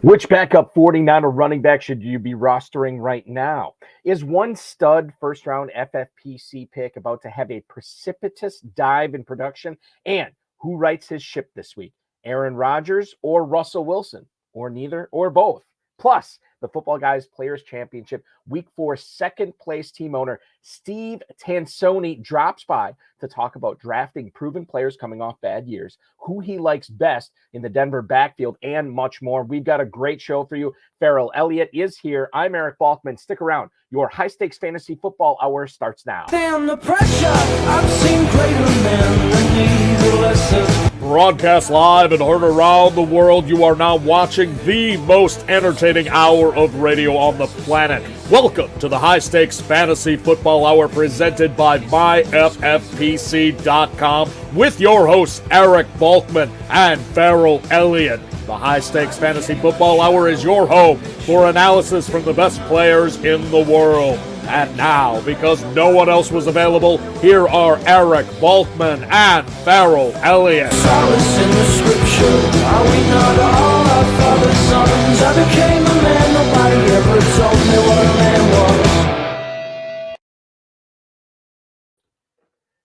Which backup 49er running back should you be rostering right now? Is one stud first-round FFPC pick about to have a precipitous dive in production? And who rights his ship this week? Aaron Rodgers or Russell Wilson? Or neither or both? Plus, the Footballguys Players Championship Week 4 second-place team owner Steve Tansowny drops by to talk about drafting proven players coming off bad years, who he likes best in the Denver backfield, and much more. We've got a great show for you. Farrell Elliott is here. I'm Eric Balkman. Stick around. Your high-stakes fantasy football hour starts now. Damn the pressure. I've seen greater men than need a lesson. Broadcast live and heard around the world, you are now watching the most entertaining hour of radio on the planet. Welcome to the High Stakes Fantasy Football Hour presented by MyFFPC.com with your hosts Eric Balkman and Farrell Elliott. The High Stakes Fantasy Football Hour is your home for analysis from the best players in the world. And now, because no one else was available, here are Eric Balkman and Farrell Elliott. Solace in the scripture. Are we not all our father's sons? I became a man. Nobody ever told me what a man was.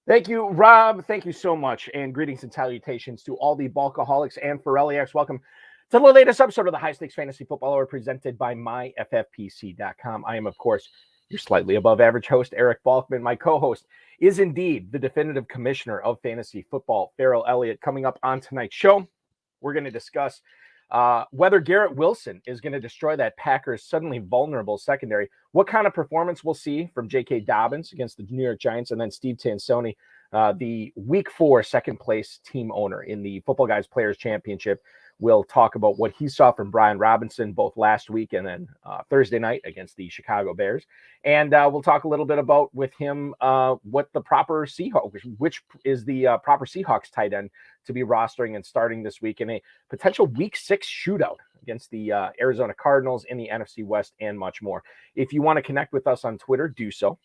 Thank you, Rob. Thank you so much. And greetings and salutations to all the Balkaholics and Farrelliacs. Welcome to the latest episode of the High Stakes Fantasy Football Hour presented by MyFFPC.com. I am, of course, your slightly above average host, Eric Balkman. My co-host is indeed the definitive commissioner of fantasy football, Farrell Elliott. Coming up on tonight's show, we're going to discuss whether Garrett Wilson is going to destroy that Packers suddenly vulnerable secondary, what kind of performance we'll see from J.K. Dobbins against the New York Giants, and then Steve Tansowny, the Week 4 second-place team owner in the Footballguys Players Championship. We'll talk about what he saw from Brian Robinson both last week and then Thursday night against the Chicago Bears. And we'll talk a little bit about with him what the proper Seahawks, which is the proper Seahawks tight end to be rostering and starting this week in a potential Week 6 shootout against the Arizona Cardinals in the NFC West and much more. If you want to connect with us on Twitter, do so.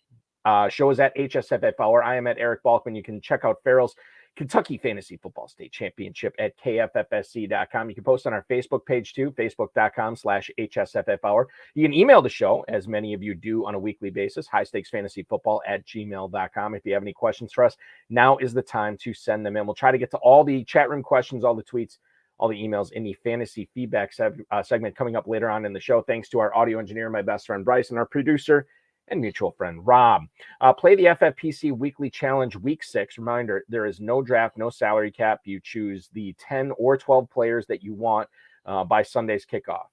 Show is at HSFF Hour. I am at Eric Balkman. You can check out Farrell's Kentucky Fantasy Football State Championship at KFFSC.com. You can post on our Facebook page too, facebook.com/HSFF Hour. You can email the show, as many of you do on a weekly basis, highstakesfantasyfootball@gmail.com. If you have any questions for us, now is the time to send them in. We'll try to get to all the chat room questions, all the tweets, all the emails in the fantasy feedback segment coming up later on in the show. Thanks to our audio engineer, my best friend Bryce, and our producer and mutual friend Rob. Play the FFPC Weekly Challenge Week 6. Reminder, there is no draft, no salary cap. You choose the 10 or 12 players that you want by Sunday's kickoff.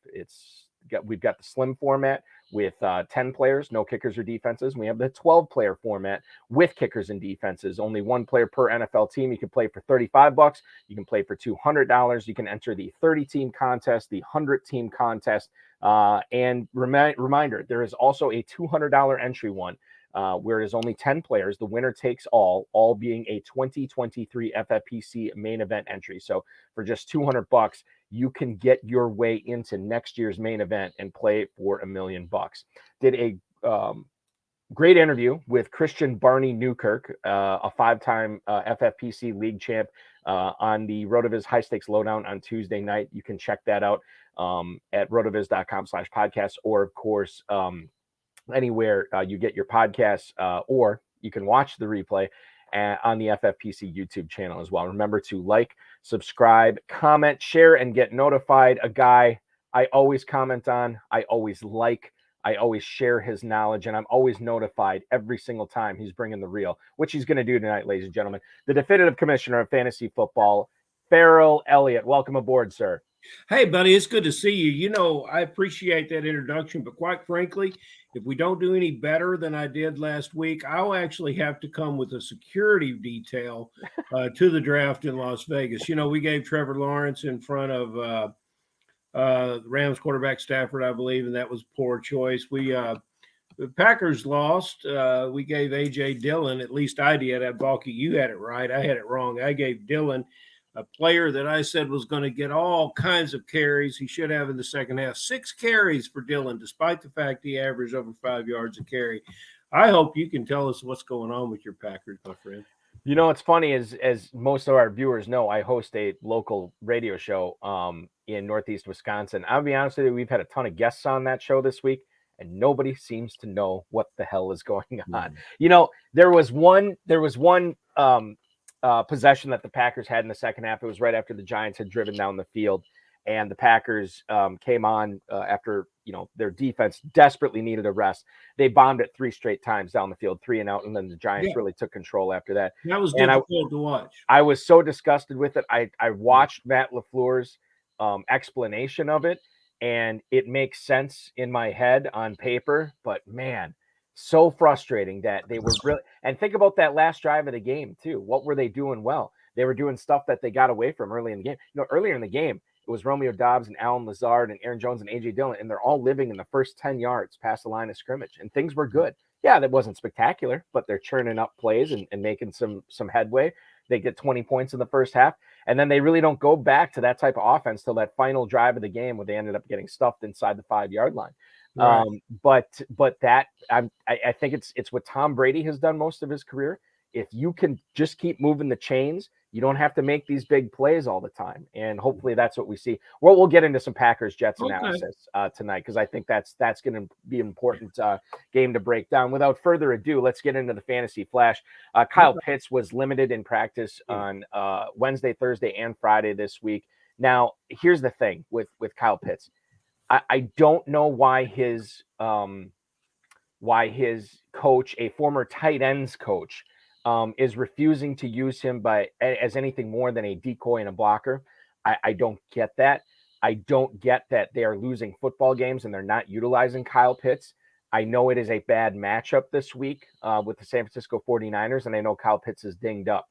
We've got the slim format with 10 players, no kickers or defenses. We have the 12-player format with kickers and defenses. Only one player per NFL team. You can play for $35. You can play for $200. You can enter the 30-team contest, the 100-team contest. And reminder, there is also a $200 entry one where it is only 10 players. The winner takes all being a 2023 FFPC main event entry. So for just $200, you can get your way into next year's main event and play for $1 million. Did a great interview with Christian Barney Newkirk, a 5-time FFPC league champ, on the RotoViz High Stakes Lowdown on Tuesday night. You can check that out at rotoviz.com/podcast, or of course, anywhere you get your podcasts, or you can watch the replay on the FFPC YouTube channel as well. Remember to like, subscribe, comment, share, and get notified. A guy I always comment on, I always like, I always share his knowledge, and I'm always notified every single time he's bringing the real, which he's going to do tonight, ladies and gentlemen. The definitive commissioner of fantasy football, Farrell Elliott. Welcome aboard, sir. Hey, buddy, it's good to see you. You know, I appreciate that introduction, but quite frankly, if we don't do any better than I did last week, I'll actually have to come with a security detail to the draft in Las Vegas. You know, we gave Trevor Lawrence in front of the Rams quarterback Stafford, I believe, and that was a poor choice. The Packers lost. We gave A.J. Dillon, at least I did. Balky, you had it right. I had it wrong. I gave Dillon, a player that I said was going to get all kinds of carries. He should have in the second half. 6 carries for Dillon, despite the fact he averaged over 5 yards a carry. I hope you can tell us what's going on with your Packers, my friend. You know, what's funny is, as most of our viewers know, I host a local radio show in Northeast Wisconsin. I'll be honest with you, we've had a ton of guests on that show this week, and nobody seems to know what the hell is going on. You know, there was one possession that the Packers had in the second half. It was right after the Giants had driven down the field, and the Packers came on after, you know, their defense desperately needed a rest. They bombed it 3 straight times down the field, 3 and out, and then the Giants really took control after that. That was And difficult to watch. I was so disgusted with it. I watched Matt LaFleur's explanation of it, and it makes sense in my head on paper, but man, so frustrating that they were really. And think about that last drive of the game too. What were they doing well? They were doing stuff that they got away from early in the game. You know, earlier in the game, it was Romeo Doubs and Alan Lazard and Aaron Jones and AJ Dillon, and they're all living in the first 10 yards past the line of scrimmage, and things were good. Yeah, that wasn't spectacular, but they're churning up plays and making some headway. They get 20 points in the first half, and then they really don't go back to that type of offense till that final drive of the game where they ended up getting stuffed inside the 5-yard line. Right. But that I think it's what Tom Brady has done most of his career. If you can just keep moving the chains, you don't have to make these big plays all the time. And hopefully that's what we see. Well, we'll get into some Packers Jets analysis tonight, because I think that's going to be an important game to break down. Without further ado, let's get into the fantasy flash. Kyle Pitts was limited in practice on Wednesday, Thursday, and Friday this week. Now, here's the thing with Kyle Pitts. I don't know why his coach, a former tight ends coach, is refusing to use him as anything more than a decoy and a blocker. I don't get that. I don't get that they are losing football games and they're not utilizing Kyle Pitts. I know it is a bad matchup this week with the San Francisco 49ers, and I know Kyle Pitts is dinged up.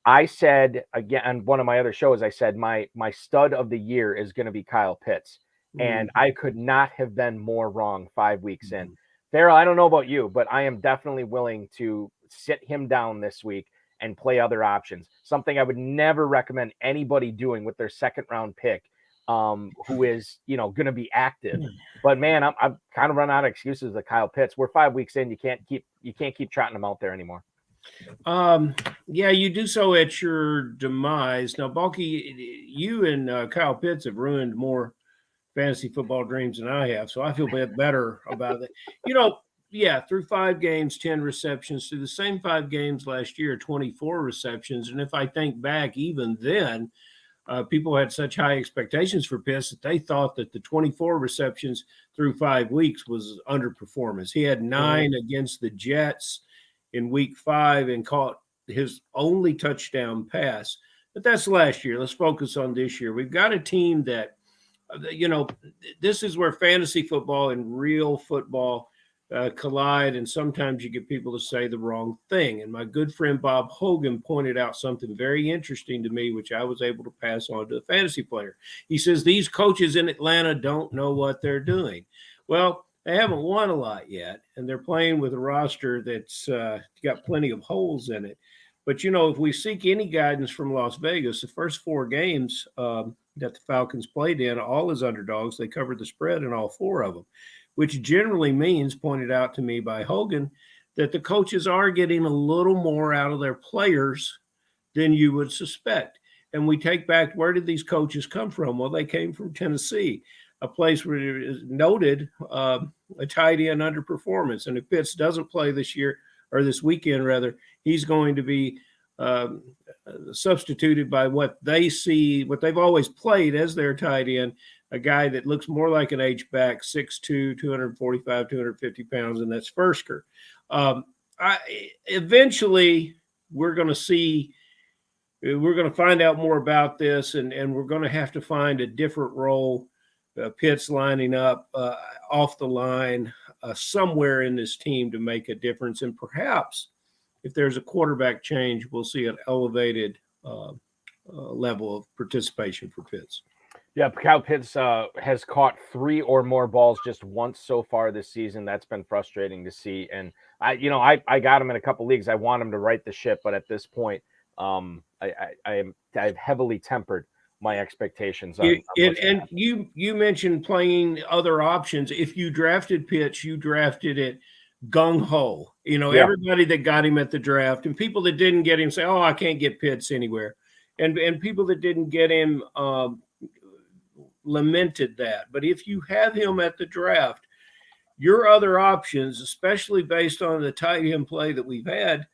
I said, again, on one of my other shows, I said my stud of the year is going to be Kyle Pitts. And I could not have been more wrong 5 weeks in. Farrell, I don't know about you, but I am definitely willing to sit him down this week and play other options. Something I would never recommend anybody doing with their second round pick, who is, you know, going to be active. But man, I'm kind of run out of excuses with Kyle Pitts. We're 5 weeks in. You can't keep trotting him out there anymore. Yeah, you do so at your demise. Now, Balky, you and Kyle Pitts have ruined more fantasy football dreams than I have, so I feel a bit better about it. You know, yeah, through 5 games, 10 receptions. Through the same 5 games last year, 24 receptions. And if I think back, even then, people had such high expectations for Pitts that they thought that the 24 receptions through 5 weeks was underperformance. He had 9 against the Jets in week 5 and caught his only touchdown pass. But that's last year. Let's focus on this year. We've got a team that, you know, this is where fantasy football and real football collide, and sometimes you get people to say the wrong thing. And my good friend Bob Hogan pointed out something very interesting to me, which I was able to pass on to a fantasy player. He says these coaches in Atlanta don't know what they're doing. Well, they haven't won a lot yet, and they're playing with a roster that's got plenty of holes in it. But, you know, if we seek any guidance from Las Vegas, the first 4 games that the Falcons played in, all as underdogs, they covered the spread in all 4 of them, which generally means, pointed out to me by Hogan, that the coaches are getting a little more out of their players than you would suspect. And we take back, where did these coaches come from? Well, they came from Tennessee, a place where it is noted a tight end underperformance. And if Pitts doesn't play this year, or this weekend rather, he's going to be substituted by what they see, what they've always played as their tight end, a guy that looks more like an H-back, 6'2", 245, 250 pounds, and that's Fursker. Eventually, we're going to find out more about this, and we're going to have to find a different role. Pitts lining up off the line somewhere in this team to make a difference. And perhaps if there's a quarterback change, we'll see an elevated level of participation for Pitts. Yeah, Kyle Pitts has caught 3 or more balls just once so far this season. That's been frustrating to see. And I got him in a couple leagues. I want him to right the ship, but at this point, I've heavily tempered my expectations. And you mentioned playing other options. If you drafted Pitts, you drafted it gung-ho. Everybody that got him at the draft and people that didn't get him say, oh, I can't get Pitts anywhere. And people that didn't get him lamented that. But if you have him at the draft, your other options, especially based on the tight end play that we've had,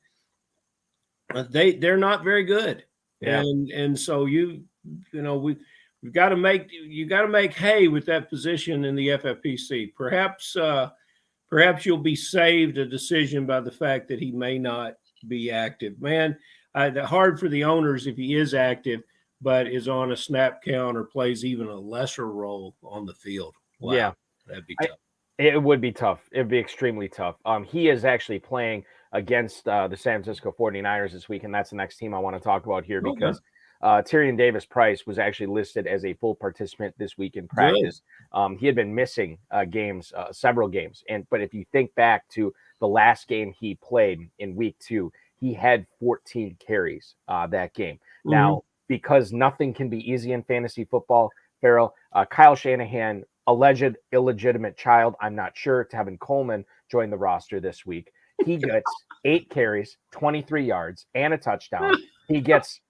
they're not very good. Yeah. And so we've got to make hay with that position in the FFPC. Perhaps you'll be saved a decision by the fact that he may not be active. Man, hard for the owners if he is active, but is on a snap count or plays even a lesser role on the field. Wow, yeah, that'd be tough. It would be tough. It would be extremely tough. He is actually playing against the San Francisco 49ers this week, and that's the next team I want to talk about here because Tyrion Davis-Price was actually listed as a full participant this week in practice. He had been missing games, several games. But if you think back to the last game he played in week 2, he had 14 carries that game. Mm-hmm. Now, because nothing can be easy in fantasy football, Farrell, Kyle Shanahan, alleged illegitimate child, I'm not sure, Tevin Coleman joined the roster this week. He gets 8 carries, 23 yards, and a touchdown. He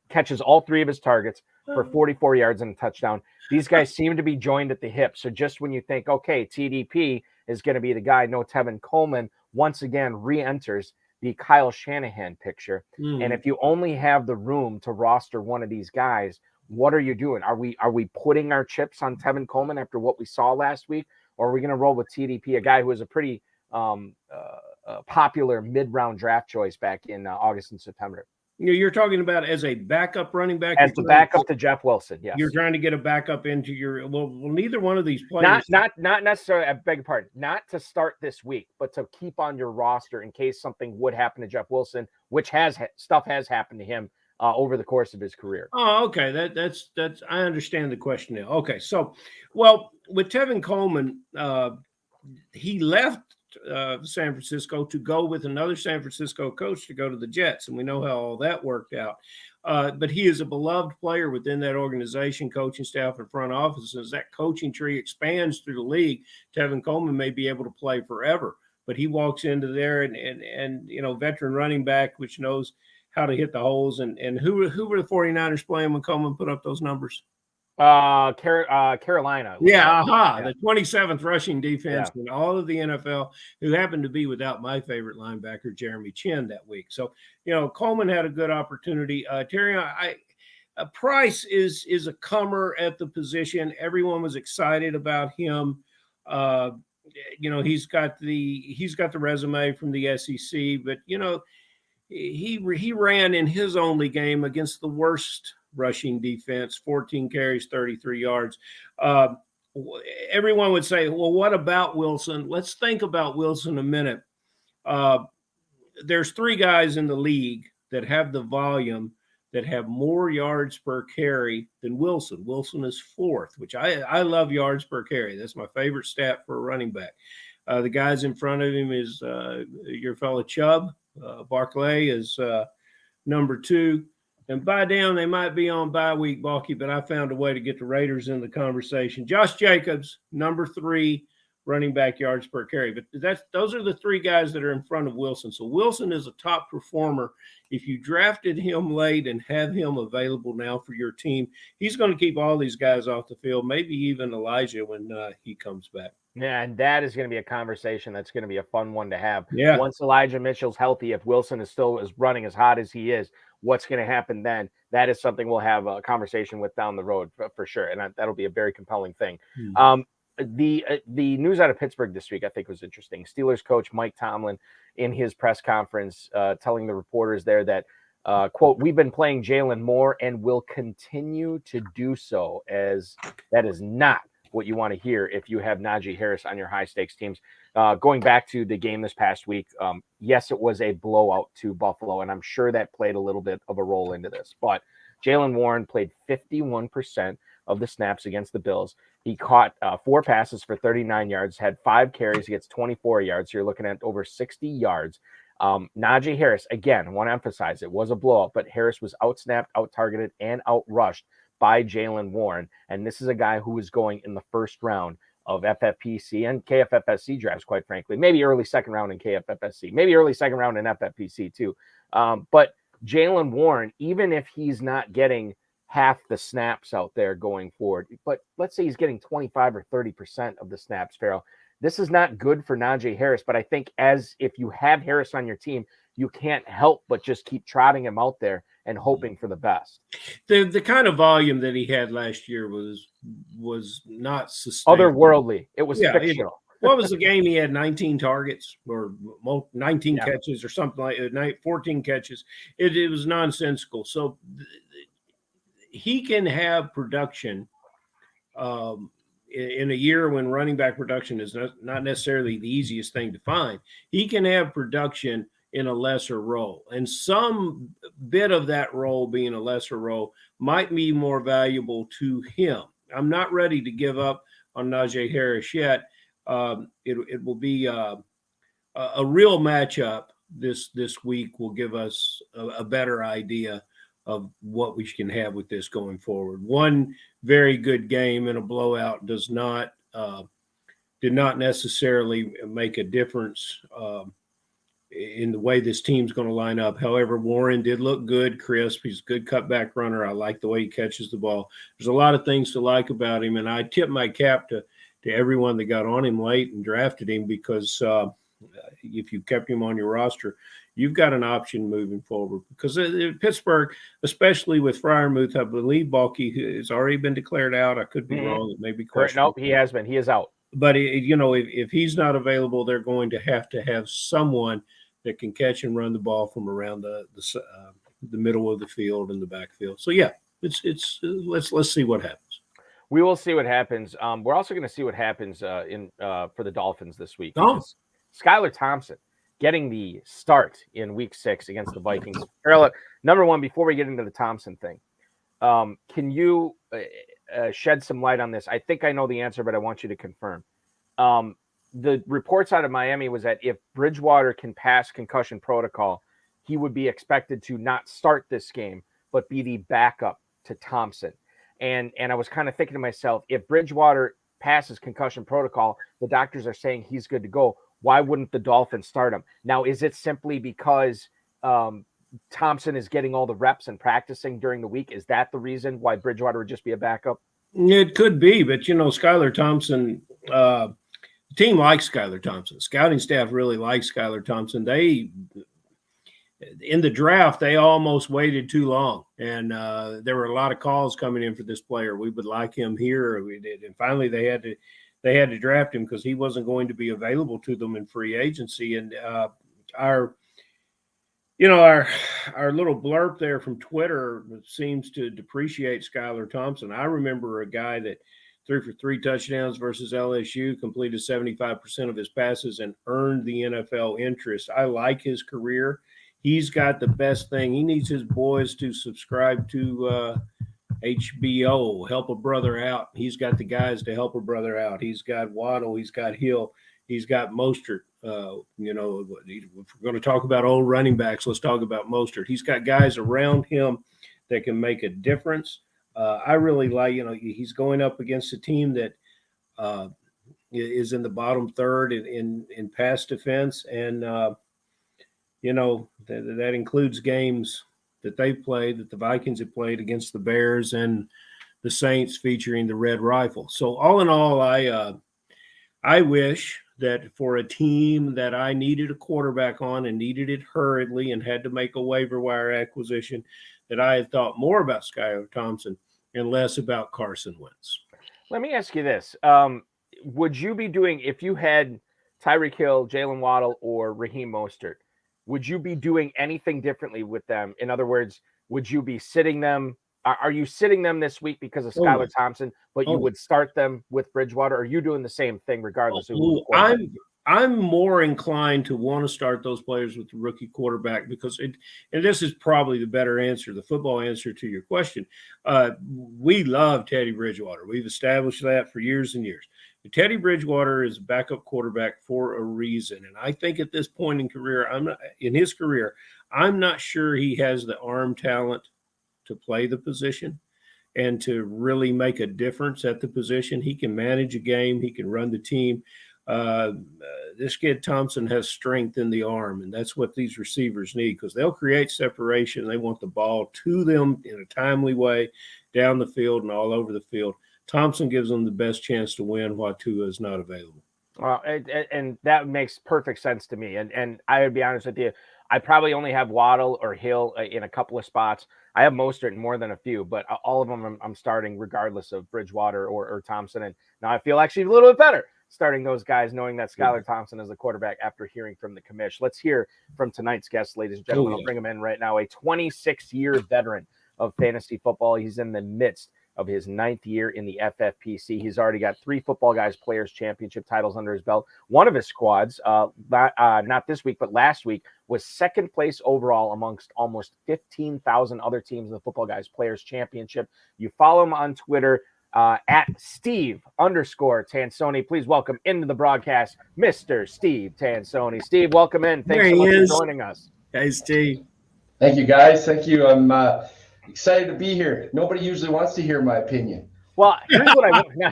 catches all 3 of his targets for 44 yards and a touchdown. These guys seem to be joined at the hip. So just when you think, okay, TDP is going to be the guy, no, Tevin Coleman once again re-enters the Kyle Shanahan picture. And if you only have the room to roster one of these guys, what are you doing? Are we putting our chips on Tevin Coleman after what we saw last week? Or are we going to roll with TDP, a guy who was a pretty popular mid-round draft choice back in August and September? You're talking about as a backup running back? As the backup to Jeff Wilson, yes. You're trying to get a backup into your – well, neither one of these players – Not necessarily, I beg your pardon, not to start this week, but to keep on your roster in case something would happen to Jeff Wilson, which stuff has happened to him over the course of his career. Oh, okay. That's I understand the question now. Okay, so, well, with Tevin Coleman, he left San Francisco to go with another San Francisco coach to go to the Jets, and we know how all that worked out. But he is a beloved player within that organization, coaching staff and front office. As that coaching tree expands through the league, Tevin Coleman may be able to play forever. But he walks into there and veteran running back, which knows how to hit the holes. And who were the 49ers playing when Coleman put up those numbers? Carolina. Yeah, the 27th rushing defense in all of the NFL, who happened to be without my favorite linebacker, Jeremy Chin, that week. So, Coleman had a good opportunity. Terry, Price is a comer at the position. Everyone was excited about him. He's got the resume from the SEC, but he ran in his only game against the worst rushing defense, 14 carries, 33 yards. Everyone would say, well, what about Wilson? Let's think about Wilson a minute. There's 3 guys in the league that have the volume that have more yards per carry than Wilson. Wilson is 4th, which I love yards per carry. That's my favorite stat for a running back. The guys in front of him is your fellow Chubb. Barclay is number 2. And by down, they might be on bye week, Balky, but I found a way to get the Raiders in the conversation. Josh Jacobs, number 3, running back yards per carry. But those are the 3 guys that are in front of Wilson. So Wilson is a top performer. If you drafted him late and have him available now for your team, he's going to keep all these guys off the field, maybe even Elijah when he comes back. Yeah, and that is going to be a conversation that's going to be a fun one to have. Yeah. Once Elijah Mitchell's healthy, if Wilson is still running as hot as he is, what's going to happen then? That is something we'll have a conversation with down the road for sure, and that'll be a very compelling thing. The news out of Pittsburgh this week, I think, was interesting. Steelers coach Mike Tomlin in his press conference telling the reporters there that, quote, we've been playing Jalen more and will continue to do so, as that is not what you want to hear if you have Najee Harris on your high-stakes teams. Going back to the game this past week, yes, it was a blowout to Buffalo, and I'm sure that played a little bit of a role into this. But Jalen Warren played 51% of the snaps against the Bills. He caught 4 passes for 39 yards, had 5 carries. He gets 24 yards. So you're looking at over 60 yards. Najee Harris, again, I want to emphasize it was a blowout, but Harris was out-snapped, out-targeted, and out-rushed by Jalen Warren. And this is a guy who was going in the first round of FFPC and KFFSC drafts, quite frankly. Maybe early second round in KFFSC, maybe early second round in FFPC too. But Jalen Warren, even if he's not getting half the snaps out there going forward, but let's say he's getting 25 or 30% of the snaps, Farrell, this is not good for Najee Harris. But I think as if you have Harris on your team, you can't help but just keep trotting him out there and hoping for the best. The kind of volume that he had last year was not sustainable. Otherworldly. It was fictional. What was the game? He had 19 targets or 19 catches or something like that, 14 catches. It was nonsensical. So he can have production in a year when running back production is not necessarily the easiest thing to find. He can have production in a lesser role, and some bit of that role being a lesser role might be more valuable to him. I'm not ready to give up on Najee Harris yet. It will be a real matchup this week will give us a better idea of what we can have with this going forward. One very good game and a blowout did not necessarily make a difference in the way this team's going to line up. However, Warren did look good, crisp. He's a good cutback runner. I like the way he catches the ball. There's a lot of things to like about him, and I tip my cap to everyone that got on him late and drafted him, because if you kept him on your roster, you've got an option moving forward. Because Pittsburgh, especially with Freiermuth, I believe Balky has already been declared out. I could be wrong. It may be questionable. No, he has been. He is out. But, if he's not available, they're going to have someone that can catch and run the ball from around the middle of the field and the backfield. So, yeah, let's see what happens. We will see what happens. We're also going to see what happens for the Dolphins this week. Skylar Thompson getting the start in Week 6 against the Vikings. Farrell, number one, before we get into the Thompson thing, can you shed some light on this? I think I know the answer, but I want you to confirm. The reports out of Miami was that if Bridgewater can pass concussion protocol, he would be expected to not start this game, but be the backup to Thompson. And I was kind of thinking to myself, if Bridgewater passes concussion protocol, the doctors are saying he's good to go. Why wouldn't the Dolphins start him? Now, is it simply because Thompson is getting all the reps and practicing during the week? Is that the reason why Bridgewater would just be a backup? It could be, but Skylar Thompson, the team likes Skylar Thompson. Scouting staff really likes Skylar Thompson. In the draft, they almost waited too long, and there were a lot of calls coming in for this player. We would like him here. We did, and finally they had to draft him because he wasn't going to be available to them in free agency. And our little blurb there from Twitter seems to depreciate Skylar Thompson. I remember a guy that threw for 3 touchdowns versus LSU, completed 75% of his passes, and earned the NFL interest. I like his career. He's got the best thing. He needs his boys to subscribe to HBO, help a brother out. He's got the guys to help a brother out. He's got Waddle. He's got Hill. He's got Mostert. If we're going to talk about old running backs, let's talk about Mostert. He's got guys around him that can make a difference. I really like, he's going up against a team that is in the bottom third in pass defense. And, that includes games that they've played, that the Vikings have played against the Bears and the Saints featuring the Red Rifle. So all in all, I wish that for a team that I needed a quarterback on and needed it hurriedly and had to make a waiver wire acquisition, that I had thought more about Skylar Thompson and less about Carson Wentz. Let me ask you this. Would you be doing, if you had Tyreek Hill, Jalen Waddle, or Raheem Mostert, would you be doing anything differently with them? In other words, would you be sitting them? Are you sitting them this week because of Skylar Thompson, but you would start them with Bridgewater? Or are you doing the same thing regardless of who? I'm more inclined to want to start those players with the rookie quarterback because and this is probably the better answer, the football answer to your question. We love Teddy Bridgewater. We've established that for years and years. Teddy Bridgewater is a backup quarterback for a reason. And I think at this point in his career, I'm not sure he has the arm talent to play the position. and to really make a difference at the position. He can manage a game. He can run the team. This kid Thompson has strength in the arm, and that's what these receivers need, because they'll create separation. They want the ball to them in a timely way down the field and all over the field. Thompson gives them the best chance to win while Tua is not available. Well, and that makes perfect sense to me. And I would be honest with you, I probably only have Waddle or Hill in a couple of spots. I have Mostert in more than a few, but all of them I'm starting regardless of Bridgewater or Thompson. And now I feel actually a little bit better starting those guys, knowing that Skylar Thompson is the quarterback after hearing from the commish. Let's hear from tonight's guest, ladies and gentlemen. I'll bring him in right now. A 26-year veteran of fantasy football. He's in the midst of his 9th year in the Ffpc. He's already got 3 Footballguys Players Championship titles under his belt. One of his squads, not this week, but last week, was 2nd place overall amongst almost 15,000 other teams in the Footballguys Players Championship. You follow him on Twitter at Steve_Tansowny. Please welcome into the broadcast, Mr. Steve Tansowny. Steve, welcome in. Thanks so much for joining us. Hey, Steve. Thank you, guys. Thank you. I'm excited to be here. Nobody usually wants to hear my opinion. Well, here's what I want. Now,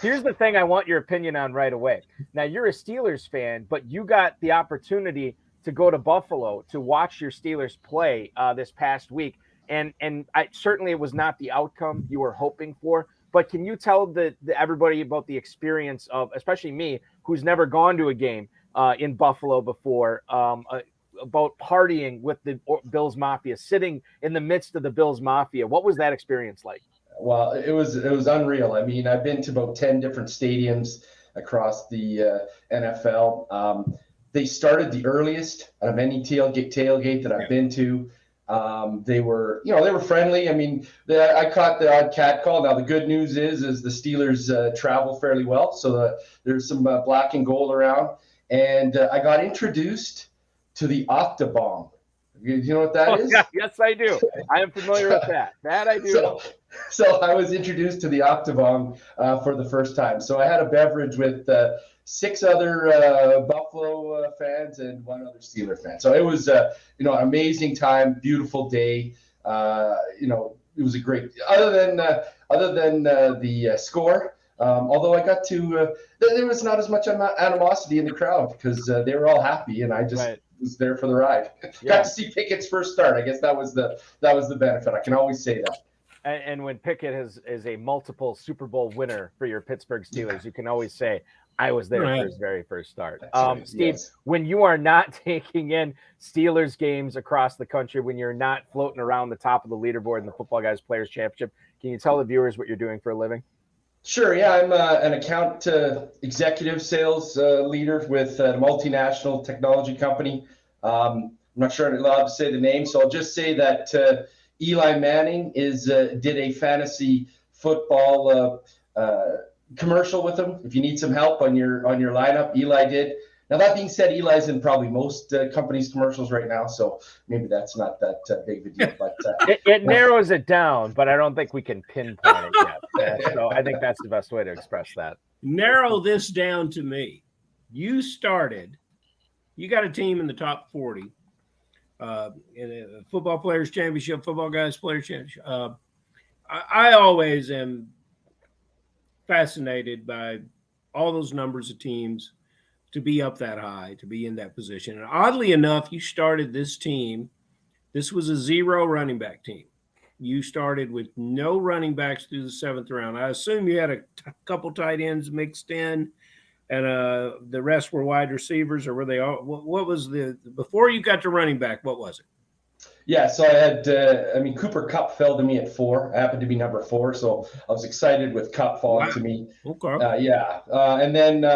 here's the thing I want your opinion on right away. Now, you're a Steelers fan, but you got the opportunity to go to Buffalo to watch your Steelers play this past week. And certainly it was not the outcome you were hoping for. But can you tell everybody about the experience of, especially me, who's never gone to a game in Buffalo before, about partying with the Bills Mafia, sitting in the midst of the Bills Mafia? What was that experience like? Well, it was unreal. I mean, I've been to about 10 different stadiums across the NFL. They started the earliest out of any tailgate that I've been to. They were friendly. I mean, I caught the odd cat call. Now, the good news is the Steelers travel fairly well. So there's some black and gold around. And I got introduced to the Octobomb. You know what that is? Yeah, yes, I do. I am familiar with that. That I do. So I was introduced to the Octobomb for the first time. So I had a beverage with 6 other Buffalo fans and 1 other Steeler fan. So it was an amazing time, beautiful day. It was a great. Other than the score. Although I got to, there was not as much animosity in the crowd because they were all happy, and I just was there for the ride. Yeah. Got to see Pickett's first start. I guess that was the benefit. I can always say that. And when Pickett is a multiple Super Bowl winner for your Pittsburgh Steelers, you can always say, I was there for his very first start. Right. Steve, when you are not taking in Steelers games across the country, when you're not floating around the top of the leaderboard in the Footballguys Players Championship, can you tell the viewers what you're doing for a living? Sure. Yeah, I'm an account executive sales leader with a multinational technology company. I'm not sure I'm allowed to say the name, so I'll just say that Eli Manning did a fantasy football commercial with him. If you need some help on your lineup, Eli did. Now, that being said, Eli's in probably most companies' commercials right now, so maybe that's not that big of a deal. But it narrows it down, but I don't think we can pinpoint it yet. So I think that's the best way to express that. Narrow this down to me. You got a team in the top 40 in a Football Players Championship, Footballguys Players Championship. I always am fascinated by all those numbers of teams to be up that high, to be in that position. And oddly enough, you started this team. This was a 0 running back team. You started with no running backs through the 7th round. I assume you had a couple tight ends mixed in, and the rest were wide receivers, or were they all? What was before you got to running back? What was it? Yeah, so I had, Cooper Kupp fell to me at 4. I happened to be number 4, so I was excited with Kupp falling to me. Okay. And then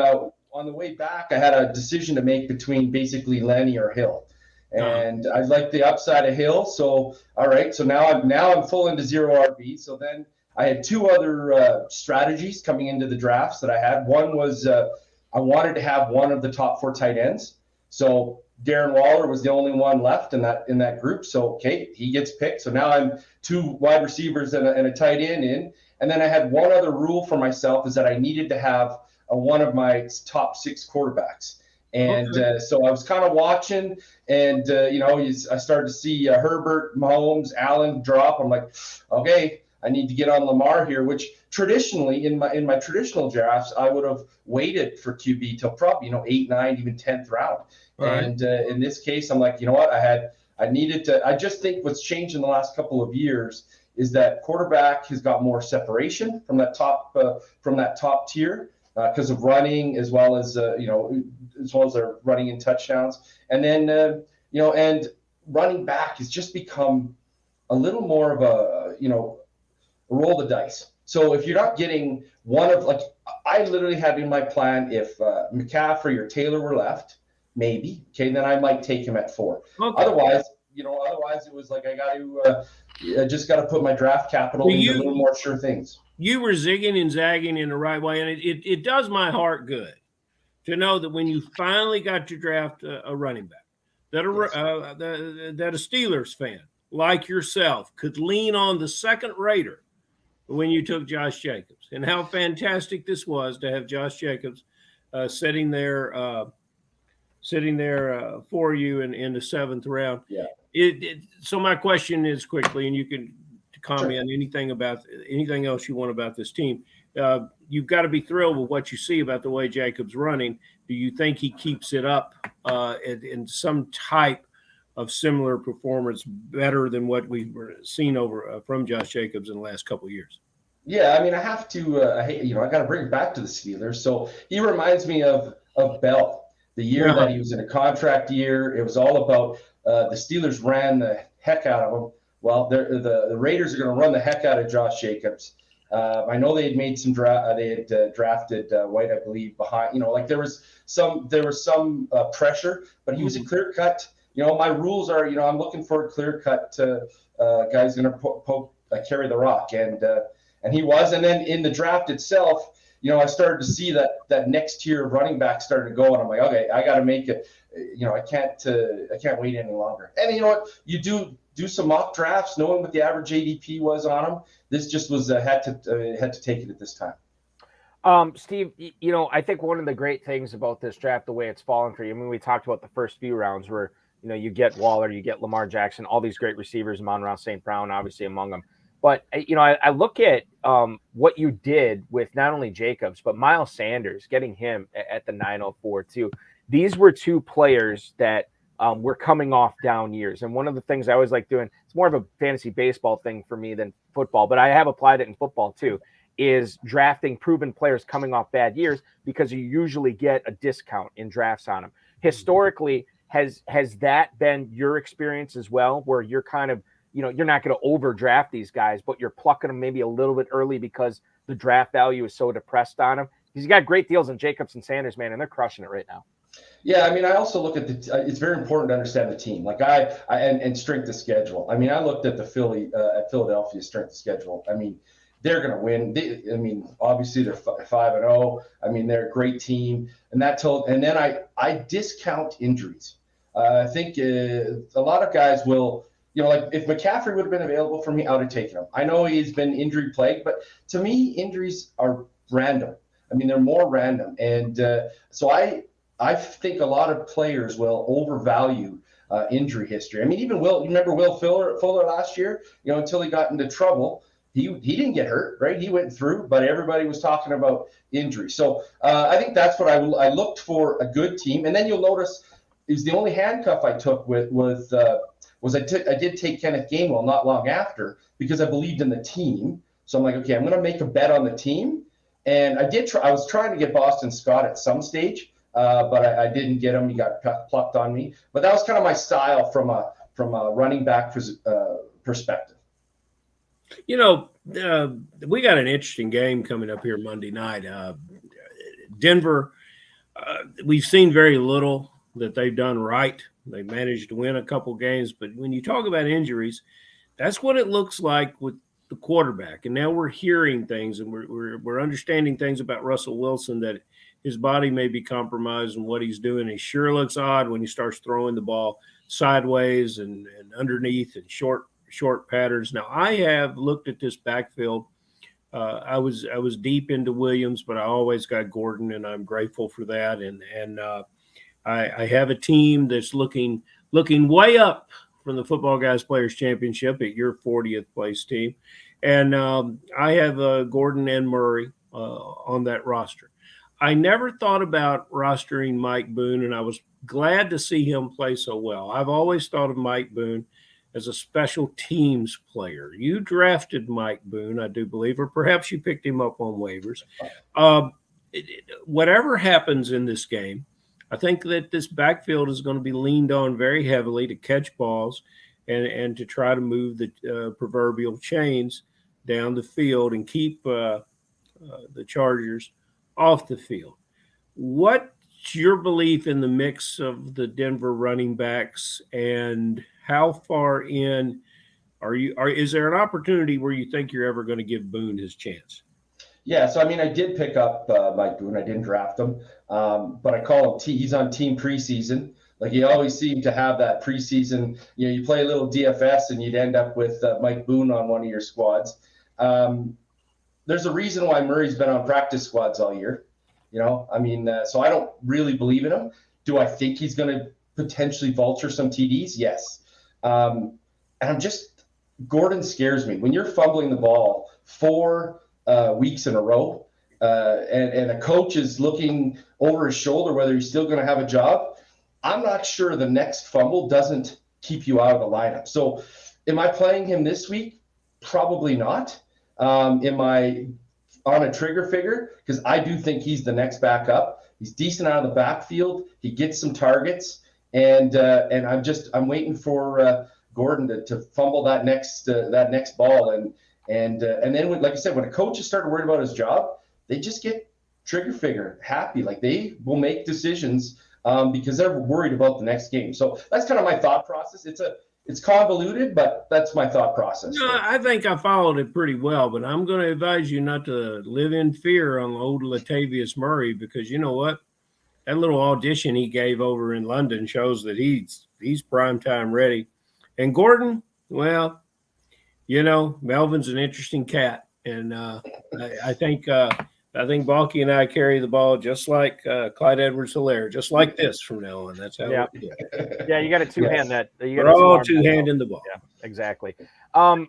on the way back, I had a decision to make between basically Lenny or Hill. And I liked the upside of Hill, so all right. So now I'm full into 0 RB. So then I had 2 other strategies coming into the drafts that I had. One was I wanted to have one of the top 4 tight ends. So Darren Waller was the only one left in that group. So okay, he gets picked. So now I'm 2 wide receivers and a tight end in. And then I had one other rule for myself, is that I needed to have one of my top 6 quarterbacks. And so I was kind of watching, and I started to see Herbert, Mahomes, Allen drop. I'm like, okay, I need to get on Lamar here, which traditionally in my traditional drafts, I would have waited for QB till probably, 8th, 9th, even 10th round. Right. And in this case, I'm like, you know what? I just think what's changed in the last couple of years is that quarterback has got more separation from that top tier because of running as well as their running in touchdowns. And then, and running back has just become a little more of a roll the dice. So if you're not getting one of, like, I literally had in my plan, if McCaffrey or Taylor were left, maybe, okay, then I might take him at 4. Okay. Otherwise it was like I just got to put my draft capital into a little more sure things. You were zigging and zagging in the right way, and it does my heart good to know that when you finally got to draft a running back, that a Steelers fan like yourself could lean on the second rater when you took Josh Jacobs, and how fantastic this was to have Josh Jacobs sitting there for you in the 7th round. Yeah. So my question is quickly, and you can comment on anything else you want about this team. You've got to be thrilled with what you see about the way Jacobs running. Do you think he keeps it up in some type of similar performance, better than what we've seen from Josh Jacobs in the last couple of years? Yeah, I mean, I have to. I got to bring it back to the Steelers. So he reminds me of Bell, the year that he was in a contract year. It was all about the Steelers ran the heck out of him. Well, the Raiders are going to run the heck out of Josh Jacobs. I know they had made some they had drafted White, I believe, behind. There was some pressure, but he was a clear cut. My rules are, I'm looking for a clear cut guy's going to carry the rock, and he was. And then in the draft itself, I started to see that next tier of running back started to go, and I'm like, okay, I got to make it. I can't wait any longer. And you know what? You do some mock drafts, knowing what the average ADP was on them. This just was had to take it at this time. Steve, I think one of the great things about this draft, the way it's fallen for you, I mean, we talked about the first few rounds where, you get Waller, you get Lamar Jackson, all these great receivers, Amon-Ra St. Brown, obviously among them. But, I look at what you did with not only Jacobs, but Miles Sanders, getting him at the 904 too. These were two players that were coming off down years. And one of the things I always like doing, it's more of a fantasy baseball thing for me than football, but I have applied it in football too, is drafting proven players coming off bad years, because you usually get a discount in drafts on them. Historically, has that been your experience as well, where you're kind of, you're not going to overdraft these guys, but you're plucking them maybe a little bit early because the draft value is so depressed on them? Because you got great deals on Jacobs and Sanders, man, and they're crushing it right now. Yeah, I mean, I also look at it's very important to understand the team. Like and strength of schedule. I mean, I looked at Philadelphia strength of schedule. I mean, they're going to win. Obviously they're 5-0. I mean, they're a great team. And then I discount injuries. I think a lot of guys will, like if McCaffrey would have been available for me, I would have taken him. I know he's been injury plagued, but to me, injuries are random. I mean, they're more random. And so I think a lot of players will overvalue injury history. I mean, even you remember Will Fuller last year, until he got into trouble, he didn't get hurt, right? He went through, but everybody was talking about injury. So I think that's what I looked for, a good team. And then you'll notice is the only handcuff I took was I did take Kenneth Gainwell not long after, because I believed in the team. So I'm like, okay, I'm going to make a bet on the team. And I was trying to get Boston Scott at some stage. But I didn't get him. He got plucked on me. But that was kind of my style from a running back perspective. We got an interesting game coming up here Monday night. Denver, we've seen very little that they've done right. They managed to win a couple games, but when you talk about injuries, that's what it looks like with the quarterback. And now we're hearing things, and we're understanding things about Russell Wilson, that his body may be compromised in what he's doing. He sure looks odd when he starts throwing the ball sideways and underneath and short patterns. Now, I have looked at this backfield. I was deep into Williams, but I always got Gordon, and I'm grateful for that. And I have a team that's looking way up from the Football Guys Players Championship at your 40th place team. And I have Gordon and Murray on that roster. I never thought about rostering Mike Boone, and I was glad to see him play so well. I've always thought of Mike Boone as a special teams player. You drafted Mike Boone, I do believe, or perhaps you picked him up on waivers. Whatever happens in this game, I think that this backfield is going to be leaned on very heavily to catch balls and to try to move the proverbial chains down the field and keep the Chargers off the field. What's your belief in the mix of the Denver running backs, and how far in is there an opportunity where you think you're ever going to give Boone his chance? Yeah, so I mean, I did pick up Mike Boone. I didn't draft him, but I call him he's on team preseason. Like, he always seemed to have that preseason. You play a little DFS and you'd end up with Mike Boone on one of your squads. There's a reason why Murray's been on practice squads all year. I mean, so I don't really believe in him. Do I think he's going to potentially vulture some TDs? Yes. And Gordon scares me. When you're fumbling the ball 4 weeks in a row, and a coach is looking over his shoulder whether he's still going to have a job, I'm not sure the next fumble doesn't keep you out of the lineup. So am I playing him this week? Probably not. Am I on a trigger figure? Because I do think he's the next backup. He's decent out of the backfield. He gets some targets, and I'm waiting for Gordon to fumble that next ball, and then like I said, when a coach is starting to worry about his job, they just get trigger figure happy. Like, they will make decisions because they're worried about the next game. So that's kind of my thought process. It's convoluted, but that's my thought process. No, I think I followed it pretty well, but I'm going to advise you not to live in fear on old Latavius Murray, because you know what? That little audition he gave over in London shows that he's primetime ready. And Gordon, well, Melvin's an interesting cat, and I think Balky and I carry the ball just like Clyde Edwards-Helaire, just like this from now on. That's how we do it. Yeah, you got a two-hand that. We're all two-handing the ball. Yeah, exactly.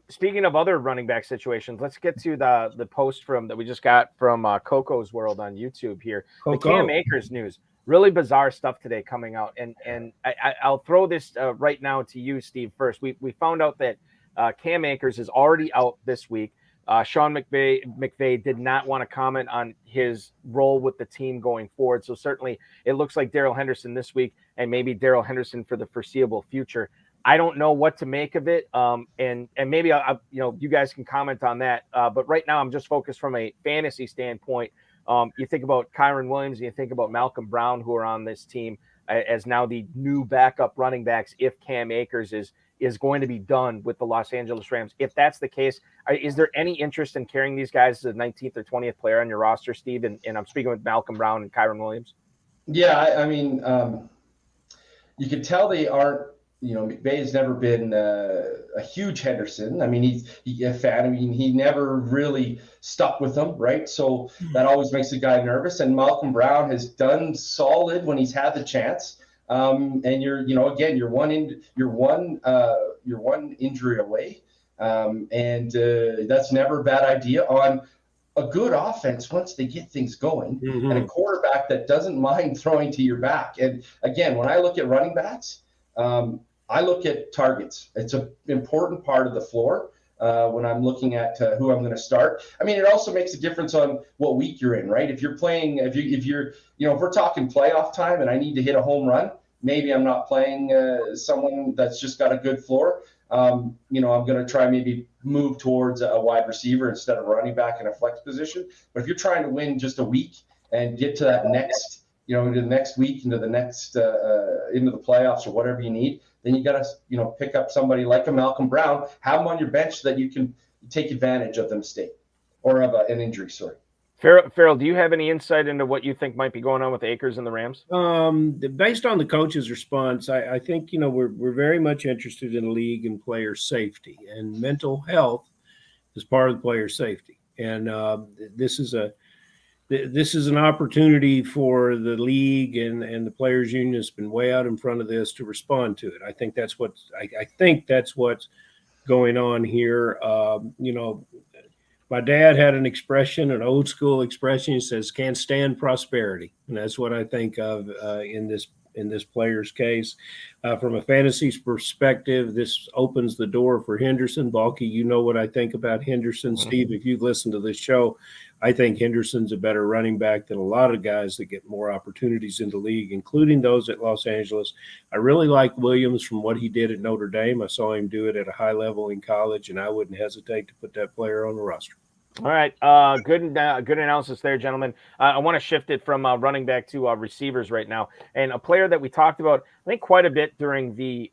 Speaking of other running back situations, let's get to the post that we just got from Coco's World on YouTube here. The Cam Akers news. Really bizarre stuff today coming out, and I'll throw this right now to you, Steve. First, we found out that Cam Akers is already out this week. Sean McVay did not want to comment on his role with the team going forward. So certainly it looks like Darrell Henderson this week, and maybe Darrell Henderson for the foreseeable future. I don't know what to make of it. And maybe you guys can comment on that. But right now I'm just focused from a fantasy standpoint. You think about Kyron Williams, and you think about Malcolm Brown, who are on this team as now the new backup running backs if Cam Akers is going to be done with the Los Angeles Rams. If that's the case, is there any interest in carrying these guys as the 19th or 20th player on your roster, Steve? And I'm speaking with Malcolm Brown and Kyron Williams. Yeah, I mean, you can tell they aren't. McVay has never been a huge Henderson. I mean, he's a fan. I mean, he never really stuck with them, right? So that always makes a guy nervous. And Malcolm Brown has done solid when he's had the chance. And you're one injury away, and that's never a bad idea on a good offense once they get things going, and a quarterback that doesn't mind throwing to your back. And again, when I look at running backs, I look at targets. It's an important part of the floor when I'm looking at who I'm going to start. I mean, it also makes a difference on what week you're in, right? If you're playing, if we're talking playoff time and I need to hit a home run, maybe I'm not playing someone that's just got a good floor. I'm going to try maybe move towards a wide receiver instead of a running back in a flex position. But if you're trying to win just a week and get to that next, into the next week, into the next, into the playoffs or whatever you need, then you got to, pick up somebody like a Malcolm Brown, have him on your bench so that you can take advantage of the mistake or of an injury. Sorry. Farrell, do you have any insight into what you think might be going on with Akers and the Rams? Based on the coach's response, I think, we're very much interested in league and player safety, and mental health is part of the player safety. And this is an opportunity for the league and the players union has been way out in front of this to respond to it. I think that's what's going on here. My dad had an expression, an old school expression. He says, "Can't stand prosperity," and that's what I think of in this player's case. From a fantasy perspective, this opens the door for Henderson. Balky, you know what I think about Henderson. Steve, if you've listened to this show, I think Henderson's a better running back than a lot of guys that get more opportunities in the league, including those at Los Angeles. I really like Williams from what he did at Notre Dame. I saw him do it at a high level in college, and I wouldn't hesitate to put that player on the roster. All right. Good analysis there, gentlemen. I want to shift it from running back to receivers right now. And a player that we talked about, I think, quite a bit during the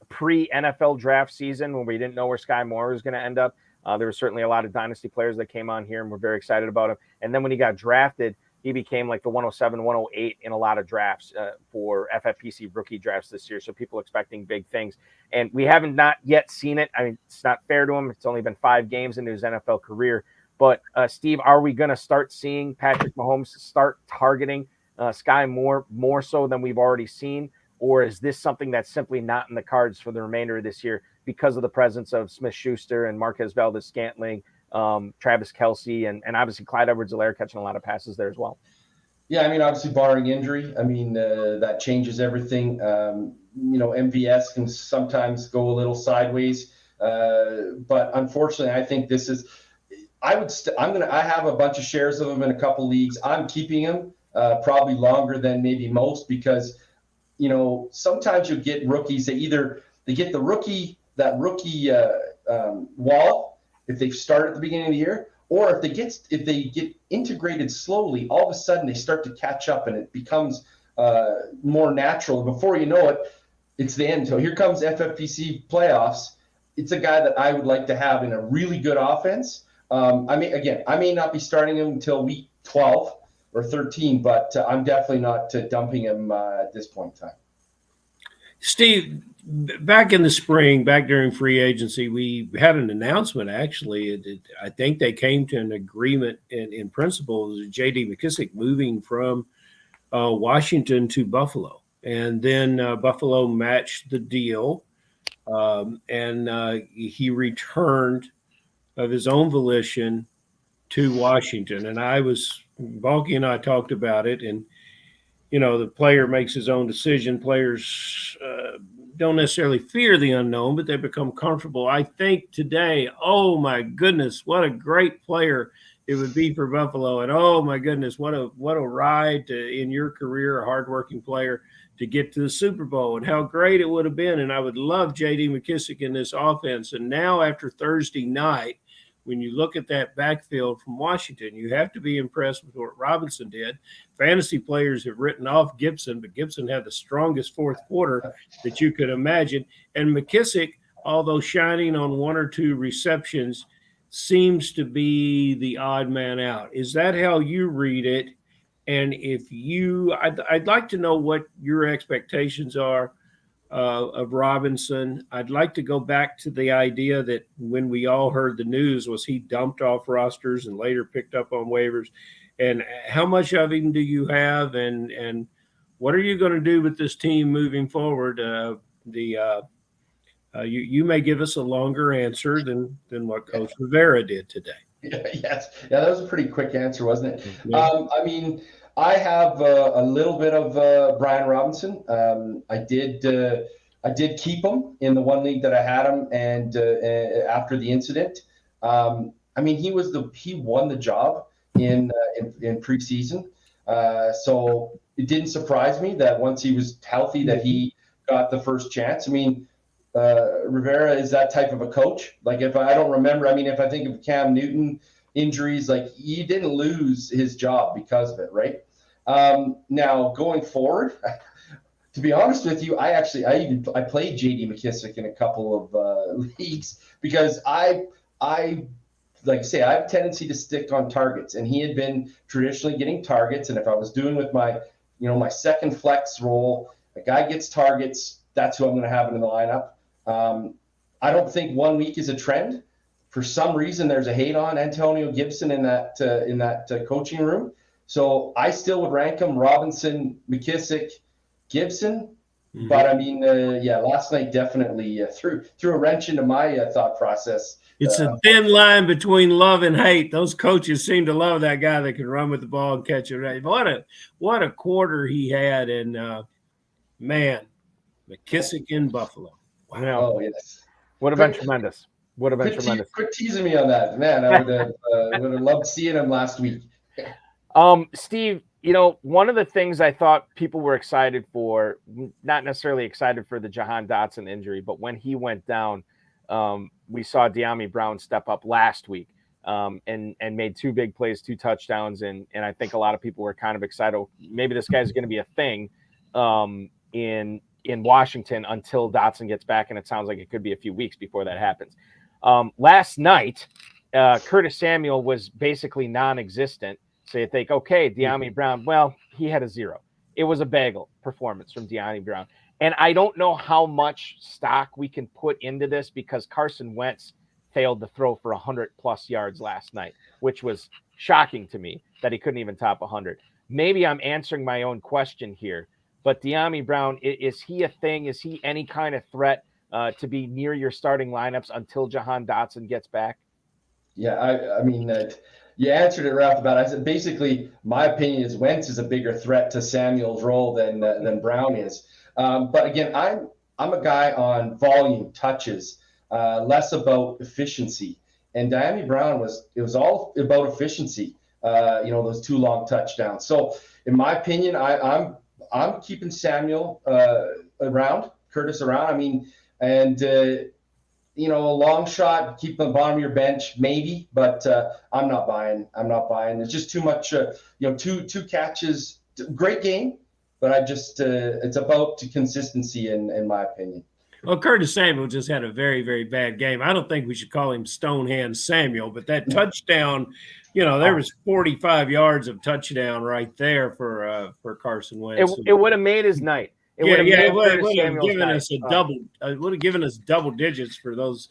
pre-NFL draft season when we didn't know where Sky Moore was going to end up. There were certainly a lot of dynasty players that came on here, and we're very excited about him. And then when he got drafted, he became like the 107, 108 in a lot of drafts for FFPC rookie drafts this year. So people expecting big things. And we haven't not yet seen it. I mean, it's not fair to him. It's only been 5 games into his NFL career. But, Steve, are we going to start seeing Patrick Mahomes start targeting Sky Moore more so than we've already seen? Or is this something that's simply not in the cards for the remainder of this year because of the presence of Smith-Schuster and Marquez Valdez-Scantling, Travis Kelce, and obviously Clyde Edwards-Helaire catching a lot of passes there as well? Yeah, I mean, obviously barring injury, I mean, that changes everything. MVS can sometimes go a little sideways. But unfortunately, I think this is – I have a bunch of shares of him in a couple leagues. I'm keeping him probably longer than maybe most because – sometimes you get rookies that either they get that rookie wall if they start at the beginning of the year, or if they get integrated slowly, all of a sudden they start to catch up and it becomes more natural. Before you know it, it's the end. So here comes FFPC playoffs. It's a guy that I would like to have in a really good offense. I may not be starting him until week 12. Or 13, but I'm definitely not dumping him at this point in time. Steve, back in the spring, back during free agency, we had an announcement, actually. I think they came to an agreement in principle, J.D. McKissic moving from Washington to Buffalo. And then Buffalo matched the deal, and he returned of his own volition to Washington. And Balky and I talked about it, and the player makes his own decision. Players don't necessarily fear the unknown, but they become comfortable. I think today, oh my goodness, what a great player it would be for Buffalo, and oh my goodness, what a ride in your career, a hardworking player, to get to the Super Bowl, and how great it would have been. And I would love J.D. McKissic in this offense. And now after Thursday night, when you look at that backfield from Washington, you have to be impressed with what Robinson did. Fantasy players have written off Gibson, but Gibson had the strongest fourth quarter that you could imagine. And McKissic, although shining on 1 or 2 receptions, seems to be the odd man out. Is that how you read it? And I'd like to know what your expectations are of Robinson. I'd like to go back to the idea that when we all heard the news was he dumped off rosters and later picked up on waivers. And how much of him do you have, and what are you going to do with this team moving forward? You may give us a longer answer than what Coach Rivera did today. Yes. Yeah, that was a pretty quick answer, wasn't it? Yeah. I have a little bit of Brian Robinson. I did keep him in the one league that I had him, and after the incident, he won the job in preseason. So it didn't surprise me that once he was healthy that he got the first chance. Rivera is that type of a coach. Like if I think of Cam Newton injuries, like he didn't lose his job because of it, right? Now going forward, to be honest with you, I played J.D. McKissic in a couple of leagues because I like I say, I have a tendency to stick on targets, and he had been traditionally getting targets. And if I was doing with my second flex role, a guy gets targets, that's who I'm going to have in the lineup. I don't think 1 week is a trend. For some reason, there's a hate on Antonio Gibson in that coaching room. So I still would rank him Robinson, McKissic, Gibson. But last night definitely threw a wrench into my thought process It's a thin line between love and hate. Those coaches seem to love that guy that can run with the ball and catch it. What a quarter he had, and man, McKissick in Buffalo. Wow. Oh yes. Would have been tremendous. Would have been tremendous. Quit teasing me on that, man. I would have loved seeing him last week. Steve, one of the things I thought people were excited for, not necessarily excited for the Jahan Dotson injury, but when he went down, we saw De'Ami Brown step up last week and made 2 big plays, 2 touchdowns. And I think a lot of people were kind of excited. Maybe this guy's going to be a thing in Washington until Dotson gets back. And it sounds like it could be a few weeks before that happens. Last night, Curtis Samuel was basically non-existent. So you think, okay, De'Ami Brown, well, he had a 0. It was a bagel performance from De'Ami Brown. And I don't know how much stock we can put into this because Carson Wentz failed to throw for 100+ yards last night, which was shocking to me that he couldn't even top 100. Maybe I'm answering my own question here, but De'Ami Brown, is he a thing? Is he any kind of threat to be near your starting lineups until Jahan Dotson gets back? Yeah, I mean, you answered it right off the bat. I said basically my opinion is Wentz is a bigger threat to Samuel's role than Brown is. But again, I'm a guy on volume, touches, less about efficiency. And De'Ami Brown it was all about efficiency. Those 2 long touchdowns. So in my opinion, I'm keeping Samuel around, Curtis around. I mean, and a long shot, keep on the bottom of your bench, maybe, but I'm not buying. There's just too much, 2 catches, great game, but it's about consistency in my opinion. Well, Curtis Samuel just had a very, very bad game. I don't think we should call him Stonehand Samuel, but that touchdown, there was 45 yards of touchdown right there for Carson Wentz. It would have made his night. It would have given us a double. It would have given us double digits for those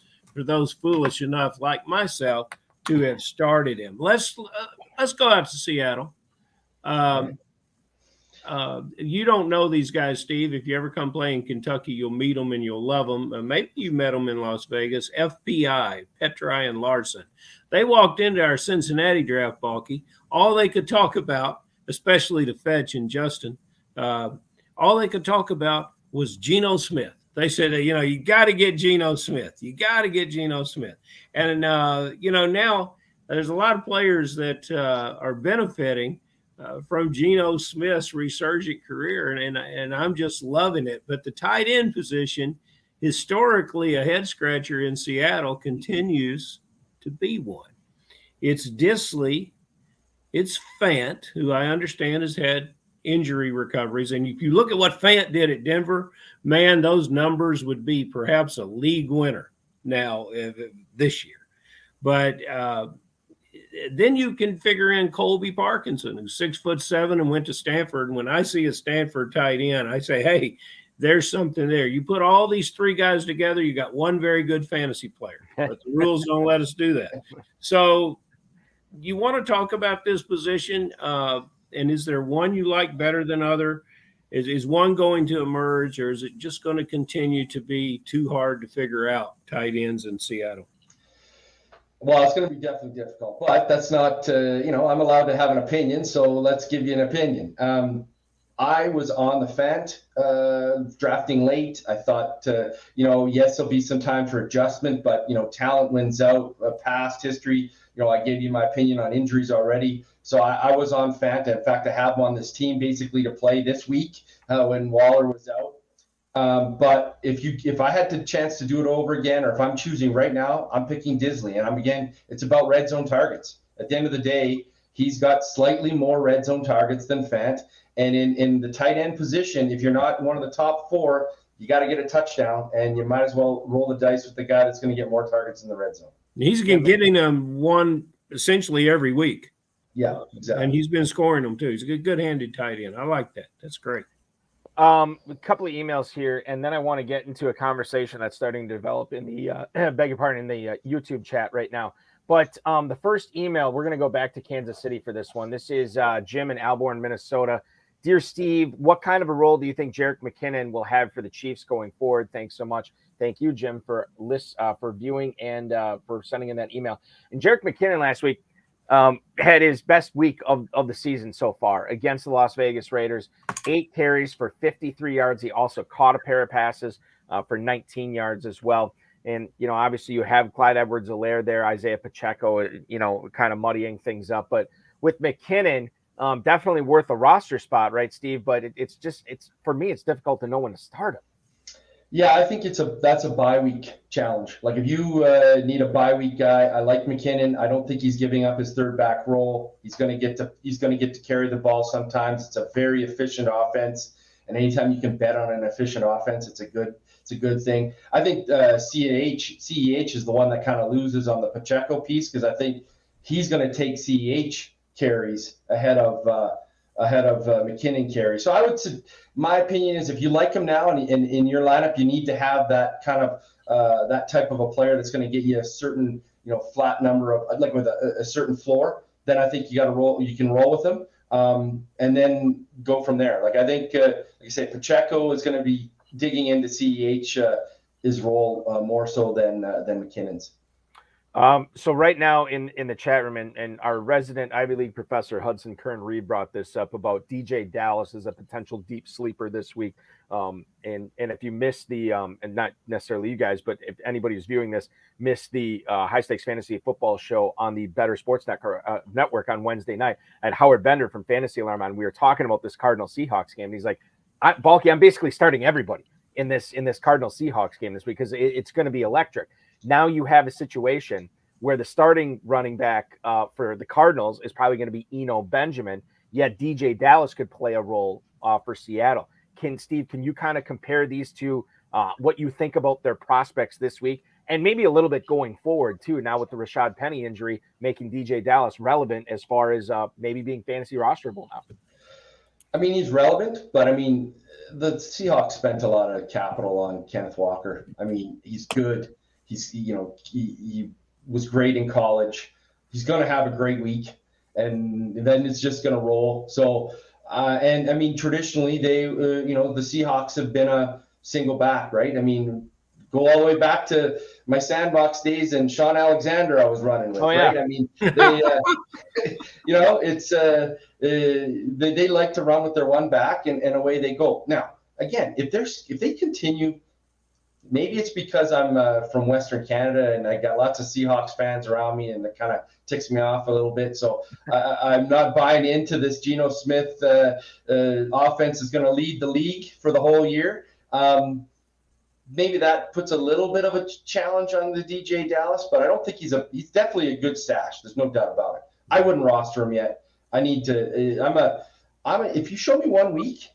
foolish enough like myself to have started him. Let's go out to Seattle. You don't know these guys, Steve. If you ever come play in Kentucky, you'll meet them and you'll love them. Maybe you met them in Las Vegas. FPI, Petri and Larson. They walked into our Cincinnati draft, Balky. All they could talk about, especially to Fetch and Justin, all they could talk about was Geno Smith. They said, you got to get Geno Smith. You got to get Geno Smith. And, now there's a lot of players that are benefiting from Geno Smith's resurgent career, and I'm just loving it. But the tight end position, historically a head-scratcher in Seattle, continues to be one. It's Disley. It's Fant, who I understand has had injury recoveries. And if you look at what Fant did at Denver, man, those numbers would be perhaps a league winner now this year. But then you can figure in Colby Parkinson, who's 6'7" and went to Stanford. And when I see a Stanford tight end, I say, hey, there's something there. You put all these 3 guys together, you got one very good fantasy player. But the rules don't let us do that. So you want to talk about this position, and is there one you like better than other? Is one going to emerge, or is it just going to continue to be too hard to figure out, tight ends in Seattle? Well, it's going to be definitely difficult, but that's not, I'm allowed to have an opinion, so let's give you an opinion. I was on the Fant drafting late. I thought, yes, there'll be some time for adjustment, but, talent wins out, past history. I gave you my opinion on injuries already. So I was on Fant. In fact, I have him on this team basically to play this week when Waller was out. But if I had the chance to do it over again, or if I'm choosing right now, I'm picking Disley. And it's about red zone targets. At the end of the day, he's got slightly more red zone targets than Fant. And in the tight end position, if you're not one of the top 4, you got to get a touchdown, and you might as well roll the dice with the guy that's going to get more targets in the red zone. He's getting them one essentially every week. Yeah, exactly. And he's been scoring them too. He's a good-handed tight end. I like that. That's great. A couple of emails here, and then I want to get into a conversation that's starting to develop in the in the YouTube chat right now. But the first email, we're going to go back to Kansas City for this one. This is Jim in Alborn, Minnesota. Dear Steve, what kind of a role do you think Jerick McKinnon will have for the Chiefs going forward? Thanks so much. Thank you, Jim, for viewing and for sending in that email. And Jerick McKinnon last week had his best week of the season so far against the Las Vegas Raiders. 8 carries for 53 yards. He also caught a pair of passes for 19 yards as well. And, obviously you have Clyde Edwards-Helaire there, Isaiah Pacheco, kind of muddying things up. But with McKinnon, definitely worth a roster spot, right, Steve? But it's for me, it's difficult to know when to start him. Yeah, I think that's a bye week challenge. Like if you need a bye week guy, I like McKinnon. I don't think he's giving up his third back role. He's going to get to carry the ball sometimes. It's a very efficient offense, and anytime you can bet on an efficient offense, it's a good thing. I think CEH is the one that kind of loses on the Pacheco piece because I think he's going to take CEH carries ahead of McKinnon carries. So I would say, my opinion is if you like him now and in your lineup, you need to have that kind of that type of a player that's going to get you a certain flat number of like with a certain floor. Then I think you can roll with him and then go from there. Like I think like I say, Pacheco is going to be digging into CEH his role more so than McKinnon's. So right now in the chat room, and our resident Ivy League professor Hudson Kern-Reed brought this up about DJ Dallas as a potential deep sleeper this week. And if you missed the and not necessarily you guys, but if anybody who's viewing this missed the High Stakes Fantasy Football show on the Better Sports Network on Wednesday night, I had Howard Bender from Fantasy Alarm on. We were talking about this Cardinal Seahawks game. And he's like, Balky, I'm basically starting everybody in this Cardinal Seahawks game this week because it's going to be electric. Now you have a situation where the starting running back for the Cardinals is probably going to be Eno Benjamin, yet DJ Dallas could play a role for Seattle. Steve, can you kind of compare these two, what you think about their prospects this week, and maybe a little bit going forward too, now with the Rashad Penny injury, making DJ Dallas relevant as far as maybe being fantasy rosterable now? I mean, he's relevant, but I mean, the Seahawks spent a lot of capital on Kenneth Walker. I mean, he's good. He was great in college. He's going to have a great week, and then it's just going to roll. So, and I mean, traditionally they, the Seahawks have been a single back, right? I mean, go all the way back to my Sandbox days and Sean Alexander I was running with, right? I mean, they, it's they like to run with their one back, and away they go. Now, again, if they continue. Maybe it's because I'm from Western Canada and I got lots of Seahawks fans around me, and it kind of ticks me off a little bit. So I'm not buying into this Geno Smith offense is going to lead the league for the whole year. Maybe that puts a little bit of a challenge on the DJ Dallas, but I don't think he's definitely a good stash. There's no doubt about it. I wouldn't roster him yet. I need to. If you show me 1 week,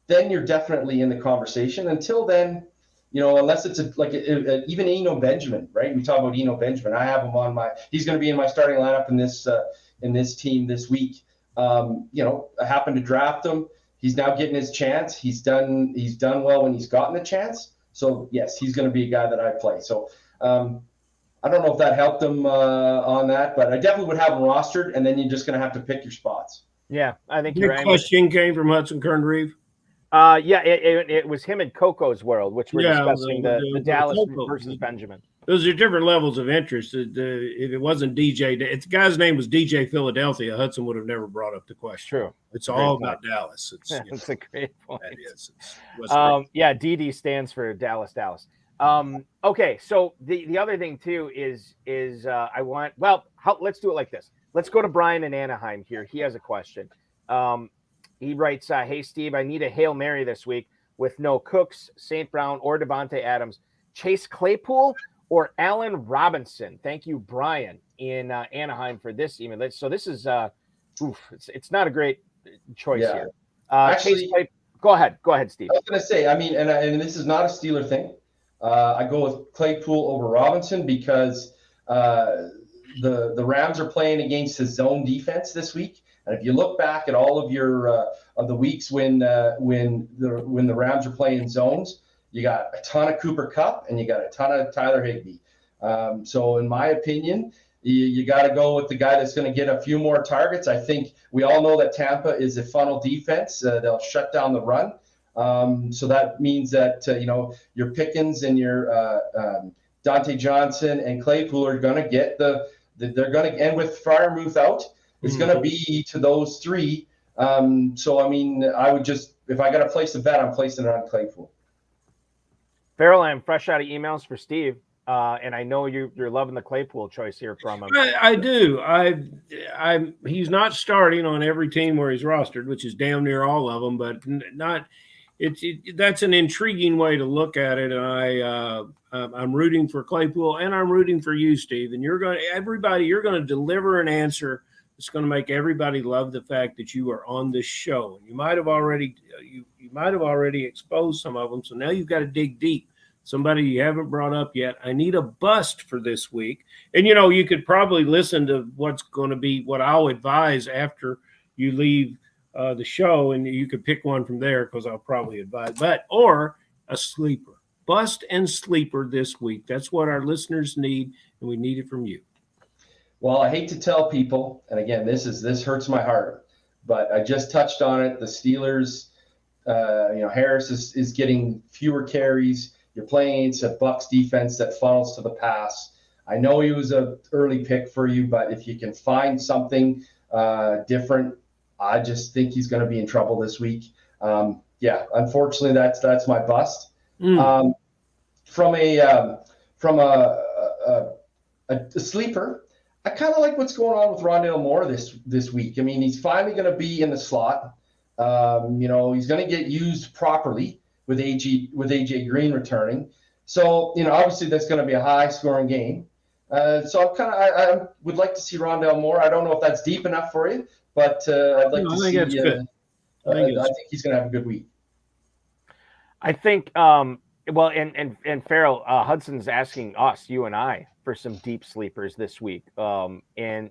then you're definitely in the conversation. Until then. Unless it's even Eno Benjamin, right? We talk about Eno Benjamin. I have him he's going to be in my starting lineup in this team this week. I happened to draft him. He's now getting his chance. He's done well when he's gotten the chance. So yes, he's going to be a guy that I play. So I don't know if that helped him on that, but I definitely would have him rostered, and then you're just going to have to pick your spots. Yeah, I think your question came from Hudson Kern-Reeve. It was him in Coco's World, which we're discussing the Dallas versus Benjamin. Those are different levels of interest. If it wasn't DJ, if the guy's name was DJ Philadelphia, Hudson would have never brought up the question. True. It's all about Dallas. It's a great point. That is. DD stands for Dallas. Okay, so the other thing too is let's do it like this. Let's go to Brian in Anaheim here. He has a question. He writes, hey, Steve, I need a Hail Mary this week with no Cooks, St. Brown, or Devontae Adams. Chase Claypool or Allen Robinson? Thank you, Brian, in Anaheim for this email. So this is, it's not a great choice here. Actually, go ahead, Steve. I was going to say, I mean, and this is not a Steeler thing. I go with Claypool over Robinson because the Rams are playing against his zone defense this week. And if you look back at all of your of the weeks when the Rams are playing zones, you got a ton of Cooper Kupp and you got a ton of Tyler Higbee. So in my opinion, you got to go with the guy that's going to get a few more targets. I think we all know that Tampa is a funnel defense. They'll shut down the run. So that means that, your Pickens and your Dante Johnson and Claypool are going to get they're going to end with Freiermuth out. It's going to be to those three. So, I mean, I would just, if I got to place a bet, I'm placing it on Claypool. Farrell, I'm fresh out of emails for Steve. And I know you're loving the Claypool choice here from him. I do. He's not starting on every team where he's rostered, which is damn near all of them, but not. That's an intriguing way to look at it. And I'm rooting for Claypool, and I'm rooting for you, Steve. And you're going to deliver an answer that's going to make everybody love the fact that you are on this show. And you might have already exposed some of them, so now you've got to dig deep. Somebody you haven't brought up yet. I need a bust for this week. And, you could probably listen to what's going to be what I'll advise after you leave the show, and you could pick one from there because I'll probably advise. Or a sleeper. Bust and sleeper this week. That's what our listeners need, and we need it from you. Well, I hate to tell people, and again, this hurts my heart, but I just touched on it. The Steelers, Harris is getting fewer carries. You're playing against a Bucs defense that funnels to the pass. I know he was an early pick for you, but if you can find something different, I just think he's going to be in trouble this week. Unfortunately, that's my bust. From a sleeper, I kind of like what's going on with Rondale Moore this week. I mean, he's finally going to be in the slot. He's going to get used properly with AJ Green returning. So, obviously that's going to be a high scoring game. So I would like to see Rondale Moore. I don't know if that's deep enough for you, but I'd like to see. I think he's going to have a good week. I think, and Farrell, Hudson's asking us, you and I, for some deep sleepers this week. And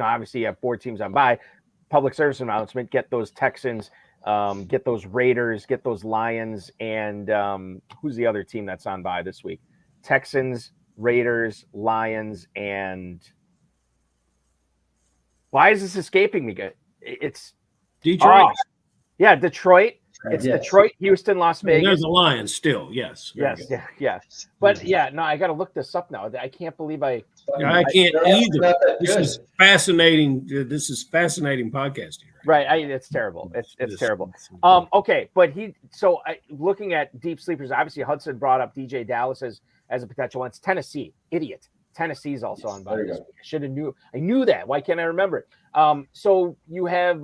obviously you have 4 teams on bye. Public service announcement, get those Texans, get those Raiders, get those Lions, and who's the other team that's on bye this week? Texans, Raiders, Lions, and why is this escaping me? It's Detroit. Detroit. It's Detroit, Houston, Las Vegas. There's the Lions still, yes. Yes. But I got to look this up now. I can't believe I can't either. This is fascinating. This is fascinating podcasting. Right. It's terrible. It's terrible. Okay. But looking at deep sleepers, obviously Hudson brought up DJ Dallas as a potential one. It's Tennessee. Idiot. Tennessee's also on bye this week. I should have knew. I knew that. Why can't I remember it? So you have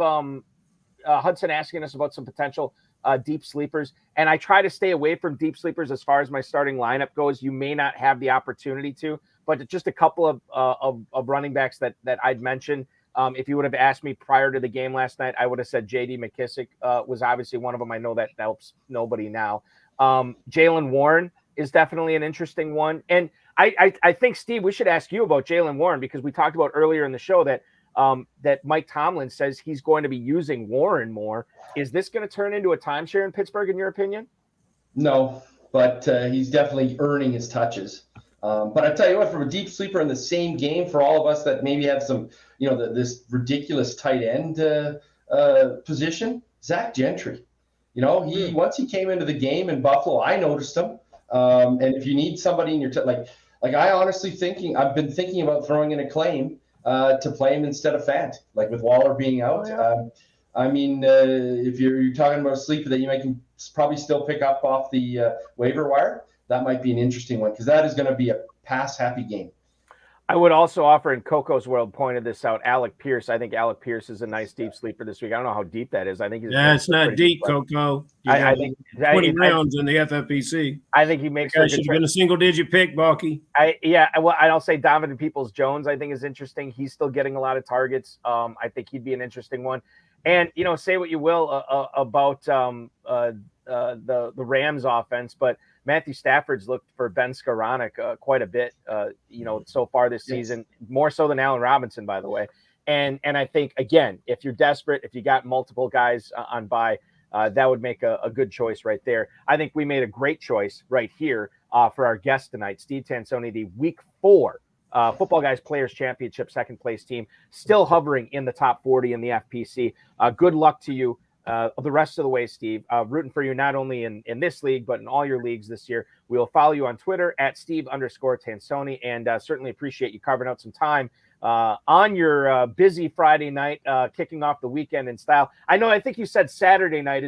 Hudson asking us about some potential deep sleepers, and I try to stay away from deep sleepers as far as my starting lineup goes. You may not have the opportunity to, but just a couple of running backs that I'd mentioned. If you would have asked me prior to the game last night, I would have said J.D. McKissick was obviously one of them. I know that helps nobody now. Jalen Warren is definitely an interesting one, and I think, Steve, we should ask you about Jalen Warren because we talked about earlier in the show that Mike Tomlin says he's going to be using Warren more. Is this going to turn into a timeshare in Pittsburgh, in your opinion? No, but he's definitely earning his touches. But I tell you what, from a deep sleeper in the same game for all of us that maybe have some, this ridiculous tight end position, Zach Gentry. Once he came into the game in Buffalo, I noticed him. And if you need somebody in your like I honestly I've been thinking about throwing in a claim to play him instead of Fant, like with Waller being out. If you're talking about a sleeper that you can probably still pick up off the waiver wire, that might be an interesting one because that is going to be a pass-happy game. I would also offer, and Coco's World pointed this out, Alec Pierce. I think Alec Pierce is a nice deep sleeper this week. I don't know how deep that is. I think it's not deep, Coco. I think 20 rounds in the FFPC. I think he makes. That should have been a single-digit pick, Balky. I'll say Donovan Peoples-Jones. I think is interesting. He's still getting a lot of targets. I think he'd be an interesting one. And say what you will about the Rams offense, but Matthew Stafford's looked for Ben Skoranek quite a bit, so far this season, more so than Allen Robinson, by the way. And I think, again, if you're desperate, if you got multiple guys on bye, that would make a good choice right there. I think we made a great choice right here for our guest tonight, Steve Tansowny, the Week 4 Football Guys Players Championship second place team, still hovering in the top 40 in the FPC. Good luck to you the rest of the way, Steve. Rooting for you not only in this league, but in all your leagues this year. We will follow you on Twitter at Steve_Tansowny, and certainly appreciate you carving out some time on your busy Friday night, kicking off the weekend in style. I think you said Saturday night,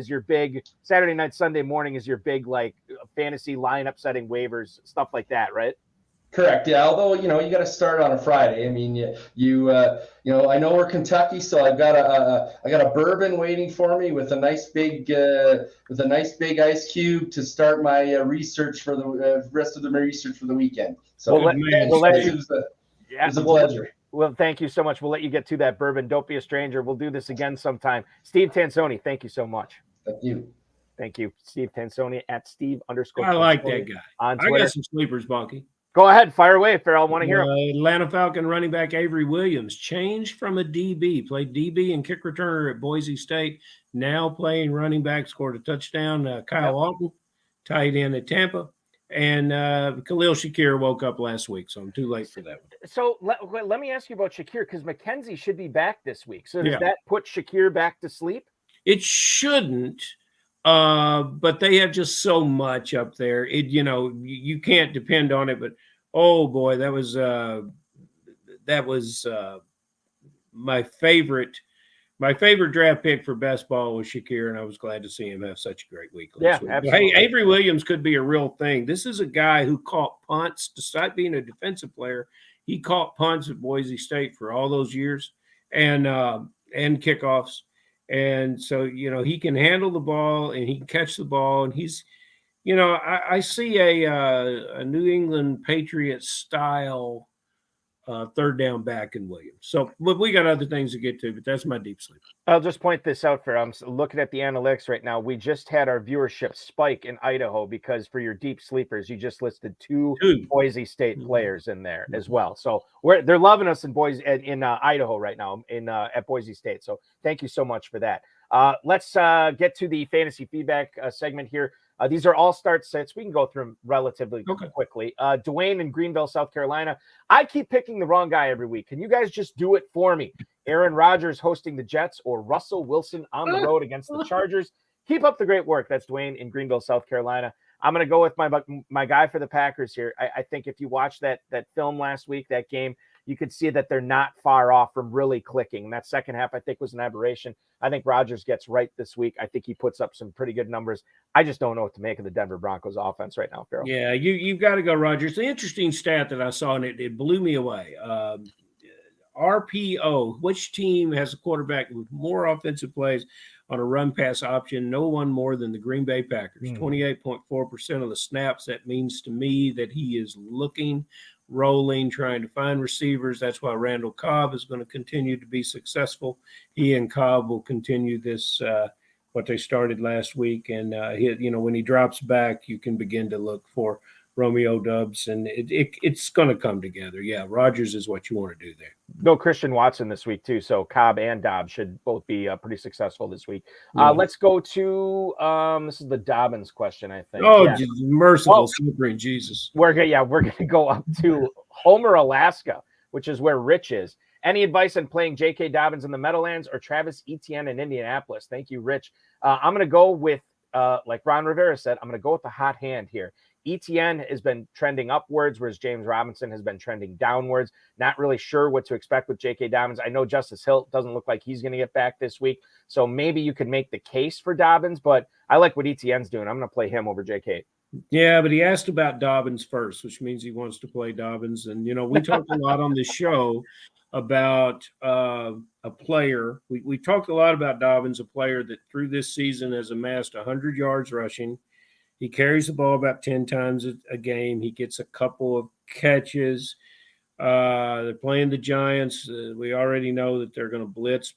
Sunday morning is your big like fantasy lineup setting waivers, stuff like that, right? Correct. Yeah. Although, you got to start on a Friday. I mean, I know we're Kentucky, so I got a bourbon waiting for me with a nice big ice cube to start my research for the rest of my research for the weekend. So it was a pleasure. Well, thank you so much. We'll let you get to that bourbon. Don't be a stranger. We'll do this again sometime. Steve Tansowny, thank you so much. Thank you. Than you, Steve Tansowny at Steve_. I like that guy. On Twitter. I got some sleepers, Bonky. Go ahead, fire away, Farrell. I want to hear him. Atlanta Falcon running back Avery Williams changed from a DB, played DB and kick returner at Boise State, now playing running back, scored a touchdown. Kyle Alton, tight end at Tampa, and Khalil Shakir woke up last week, so I'm too late for that one. So let me ask you about Shakir, because McKenzie should be back this week. So does that put Shakir back to sleep? It shouldn't. But they have just so much up there. You can't depend on it. But oh boy, that was my favorite draft pick for best ball was Shakir, and I was glad to see him have such a great week. Yeah, absolutely. Hey, Avery Williams could be a real thing. This is a guy who caught punts. Despite being a defensive player, he caught punts at Boise State for all those years, and kickoffs. And so, he can handle the ball and he can catch the ball. And he's, I see a New England Patriots style third down back in Williams. So, but we got other things to get to, but that's my deep sleeper. I'll just point this out for I'm looking at the analytics right now. We just had our viewership spike in Idaho because for your deep sleepers, you just listed two Boise State players in there as well. So they're loving us in Idaho right now at Boise State. So thank you so much for that. Let's get to the fantasy feedback segment here. These are all start sets. We can go through them relatively quickly. Dwayne in Greenville, South Carolina. I keep picking the wrong guy every week. Can you guys just do it for me? Aaron Rodgers hosting the Jets or Russell Wilson on the road against the Chargers? Keep up the great work. That's Dwayne in Greenville, South Carolina. I'm going to go with my guy for the Packers here. I think if you watch that film last week, that game, you could see that they're not far off from really clicking. And that second half, I think, was an aberration. I think Rodgers gets right this week. I think he puts up some pretty good numbers. I just don't know what to make of the Denver Broncos offense right now, Farrell. Yeah, you've got to go Rodgers. The interesting stat that I saw, and it blew me away. RPO, which team has a quarterback with more offensive plays on a run-pass option? No one more than the Green Bay Packers. 28.4% of the snaps. That means to me that he is looking, rolling, trying to find receivers. That's why Randall Cobb is going to continue to be successful. He and Cobb will continue this, what they started last week. And, when he drops back, you can begin to look for Romeo Doubs, and it's going to come together. Yeah, Rodgers is what you want to do there. No Christian Watson this week, too. So Cobb and Dobbs should both be pretty successful this week. Let's go to this is the Dobbins question, I think. Oh, yeah. Merciful suffering Jesus. We're going to go up to Homer, Alaska, which is where Rich is. Any advice on playing J.K. Dobbins in the Meadowlands or Travis Etienne in Indianapolis? Thank you, Rich. I'm going to go with, like Ron Rivera said, I'm going to go with the hot hand here. Etienne has been trending upwards, whereas James Robinson has been trending downwards. Not really sure what to expect with J.K. Dobbins. I know Justice Hill doesn't look like he's going to get back this week, so maybe you can make the case for Dobbins, but I like what Etienne's doing. I'm going to play him over J.K. Yeah, but he asked about Dobbins first, which means he wants to play Dobbins. And, we talked a lot on this show about a player. We talked a lot about Dobbins, a player that through this season has amassed 100 yards rushing. He carries the ball about 10 times a game. He gets a couple of catches. They're playing the Giants. We already know that they're going to blitz.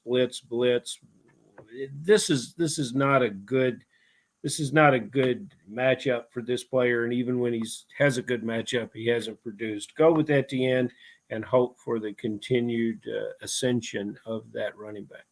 This is not a good matchup for this player. And even when he has a good matchup, he hasn't produced. Go with Etienne and hope for the continued ascension of that running back.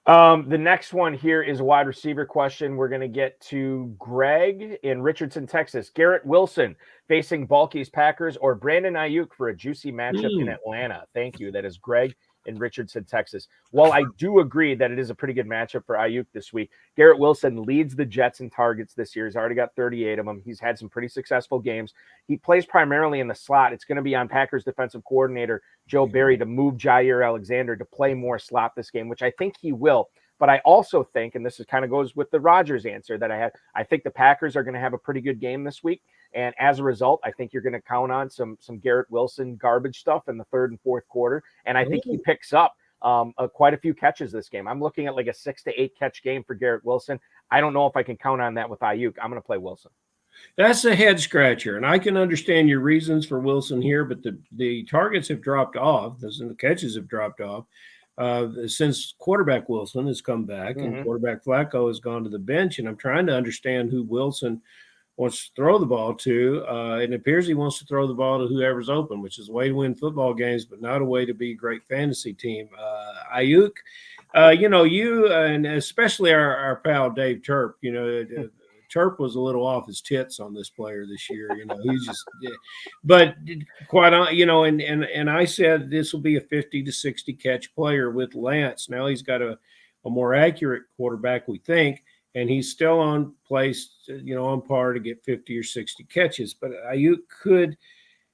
The next one here is a wide receiver question. We're going to get to Greg in Richardson, Texas. Garrett Wilson facing Balky's Packers or Brandon Ayuk for a juicy matchup in Atlanta. Thank you. That is Greg in Richardson, Texas. While I do agree that it is a pretty good matchup for Ayuk this week, Garrett Wilson leads the Jets in targets this year. He's already got 38 of them. He's had some pretty successful games. He plays primarily in the slot. It's going to be on Packers defensive coordinator Joe Barry to move Jair Alexander to play more slot this game, which I think he will. But I also think, and this is kind of goes with the Rodgers answer that I had, I think the Packers are going to have a pretty good game this week. And as a result, I think you're going to count on some Garrett Wilson garbage stuff in the third and fourth quarter. And I think he picks up quite a few catches this game. I'm looking at like a 6 to 8 catch game for Garrett Wilson. I don't know if I can count on that with Ayuk. I'm going to play Wilson. That's a head scratcher, and I can understand your reasons for Wilson here, but the targets have dropped off, and the catches have dropped off since quarterback Wilson has come back, and quarterback Flacco has gone to the bench, and I'm trying to understand who Wilson wants to throw the ball to, and it appears he wants to throw the ball to whoever's open, which is a way to win football games, but not a way to be a great fantasy team. Ayuk, you and especially our pal Dave Turp, Turp was a little off his tits on this player this year. He's just, but quite, and I said this will be a 50 to 60 catch player with Lance. Now he's got a more accurate quarterback, we think, and he's still on place, on par to get 50 or 60 catches. But Ayuk could,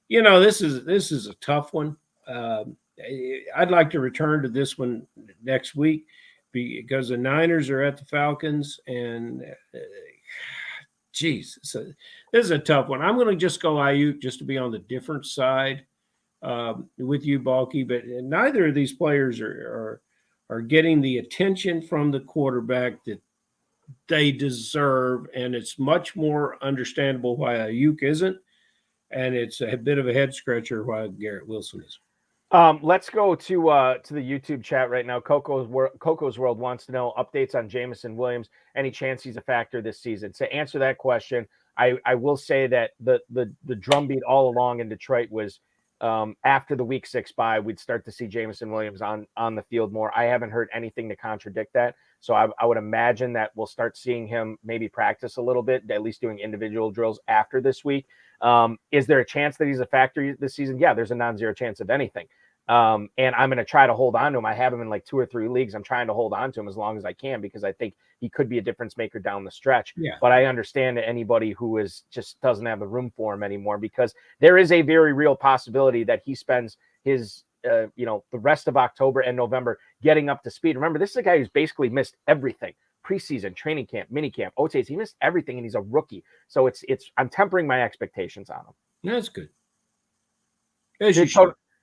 this is a tough one. I'd like to return to this one next week because the Niners are at the Falcons and. Geez, so this is a tough one. I'm going to just go Ayuk just to be on the different side with you, Balky. But neither of these players are getting the attention from the quarterback that they deserve, and it's much more understandable why Ayuk isn't, and it's a bit of a head scratcher why Garrett Wilson is. Let's go to the YouTube chat right now. Coco's World wants to know updates on Jamison Williams. Any chance he's a factor this season? To answer that question, I will say that the drumbeat all along in Detroit was after the Week 6 bye, we'd start to see Jamison Williams on the field more. I haven't heard anything to contradict that. So I would imagine that we'll start seeing him maybe practice a little bit, at least doing individual drills after this week. Is there a chance that he's a factor this season? Yeah, there's a non-zero chance of anything. And I'm going to try to hold on to him. I have him in like 2 or 3 leagues. I'm trying to hold on to him as long as I can because I think he could be a difference maker down the stretch. Yeah. But I understand that anybody who just doesn't have the room for him anymore because there is a very real possibility that he spends his the rest of October and November getting up to speed. Remember, this is a guy who's basically missed everything. Preseason, training camp, mini camp, OTAs. He missed everything, and he's a rookie. So I'm tempering my expectations on him. That's good.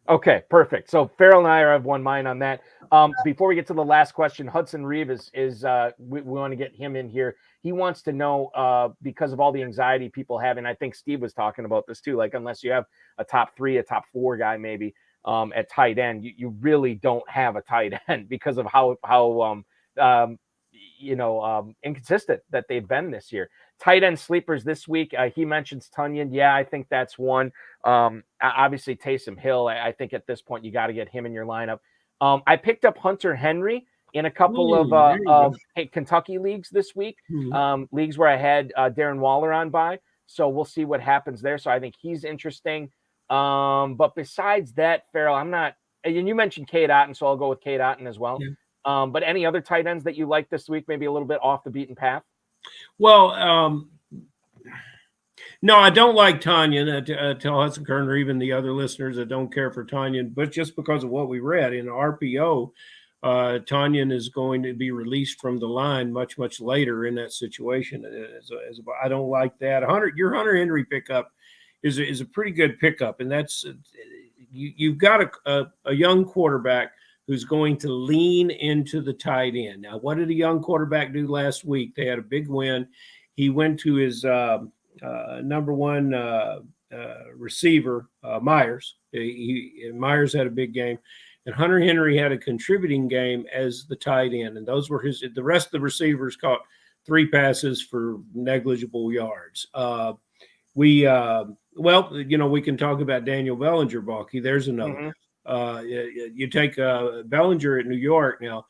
Okay, perfect. So Farrell and I have one mind on that. Before we get to the last question, Hudson Reeve is we want to get him in here. He wants to know because of all the anxiety people have, and I think Steve was talking about this too. Like unless you have a top 3, a top 4 guy maybe at tight end, you really don't have a tight end because of how inconsistent that they've been this year. Tight end sleepers this week. He mentions Tunyon. Yeah, I think that's one. Obviously, Taysom Hill. I think at this point you got to get him in your lineup. I picked up Hunter Henry in a couple of Kentucky leagues this week. Leagues where I had Darren Waller on by. So we'll see what happens there. So I think he's interesting. But besides that, Farrell, I'm not. And you mentioned Cade Otton, so I'll go with Cade Otton as well. Yeah. But any other tight ends that you like this week, maybe a little bit off the beaten path? Well, no, I don't like Tunyon. Tell Hudson Kern or even the other listeners that don't care for Tunyon, but just because of what we read in RPO, Tunyon is going to be released from the line much, much later in that situation. I don't like that. Your Hunter Henry pickup is a pretty good pickup, and that's you've got a young quarterback who's going to lean into the tight end. Now, what did a young quarterback do last week? They had a big win. He went to his number one receiver, Myers. Myers had a big game. And Hunter Henry had a contributing game as the tight end. And those were the rest of the receivers caught 3 passes for negligible yards. We can talk about Daniel Bellinger, Balky. There's another. You take Bellinger at New York now.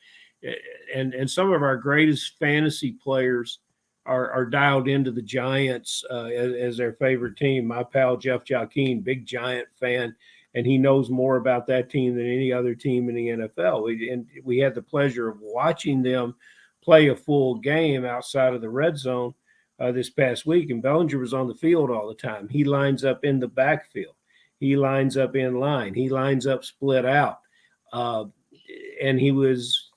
and some of our greatest fantasy players are dialed into the Giants as their favorite team. My pal Jeff Joaquin, big Giant fan, and he knows more about that team than any other team in the NFL. We had the pleasure of watching them play a full game outside of the red zone this past week, and Bellinger was on the field all the time. He lines up in the backfield. He lines up in line. He lines up split out. And he was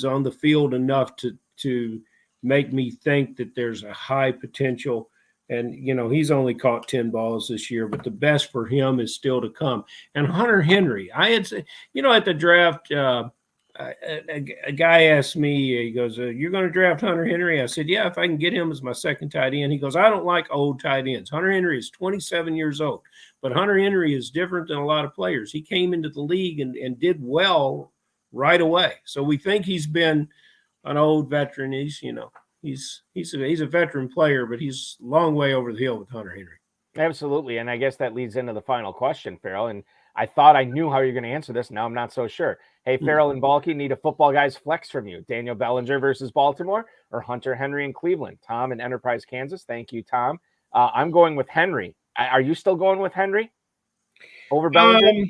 on the field enough to make me think that there's a high potential. And, he's only caught 10 balls this year, but the best for him is still to come. And Hunter Henry, I had said, at the draft, a guy asked me, he goes, you're going to draft Hunter Henry? I said, yeah, if I can get him as my second tight end. He goes, I don't like old tight ends. Hunter Henry is 27 years old, but Hunter Henry is different than a lot of players. He came into the league and did well right away. So we think he's been an old veteran. He's a veteran player, but he's a long way over the hill with Hunter Henry. Absolutely. And I guess that leads into the final question, Farrell. And I thought I knew how you're going to answer this. Now I'm not so sure. Hey, Farrell and Balky, need a Football Guys flex from you. Daniel Bellinger versus Baltimore or Hunter Henry in Cleveland? Tom in Enterprise, Kansas. Thank you, Tom. I'm going with Henry. Are you still going with Henry over Bellinger?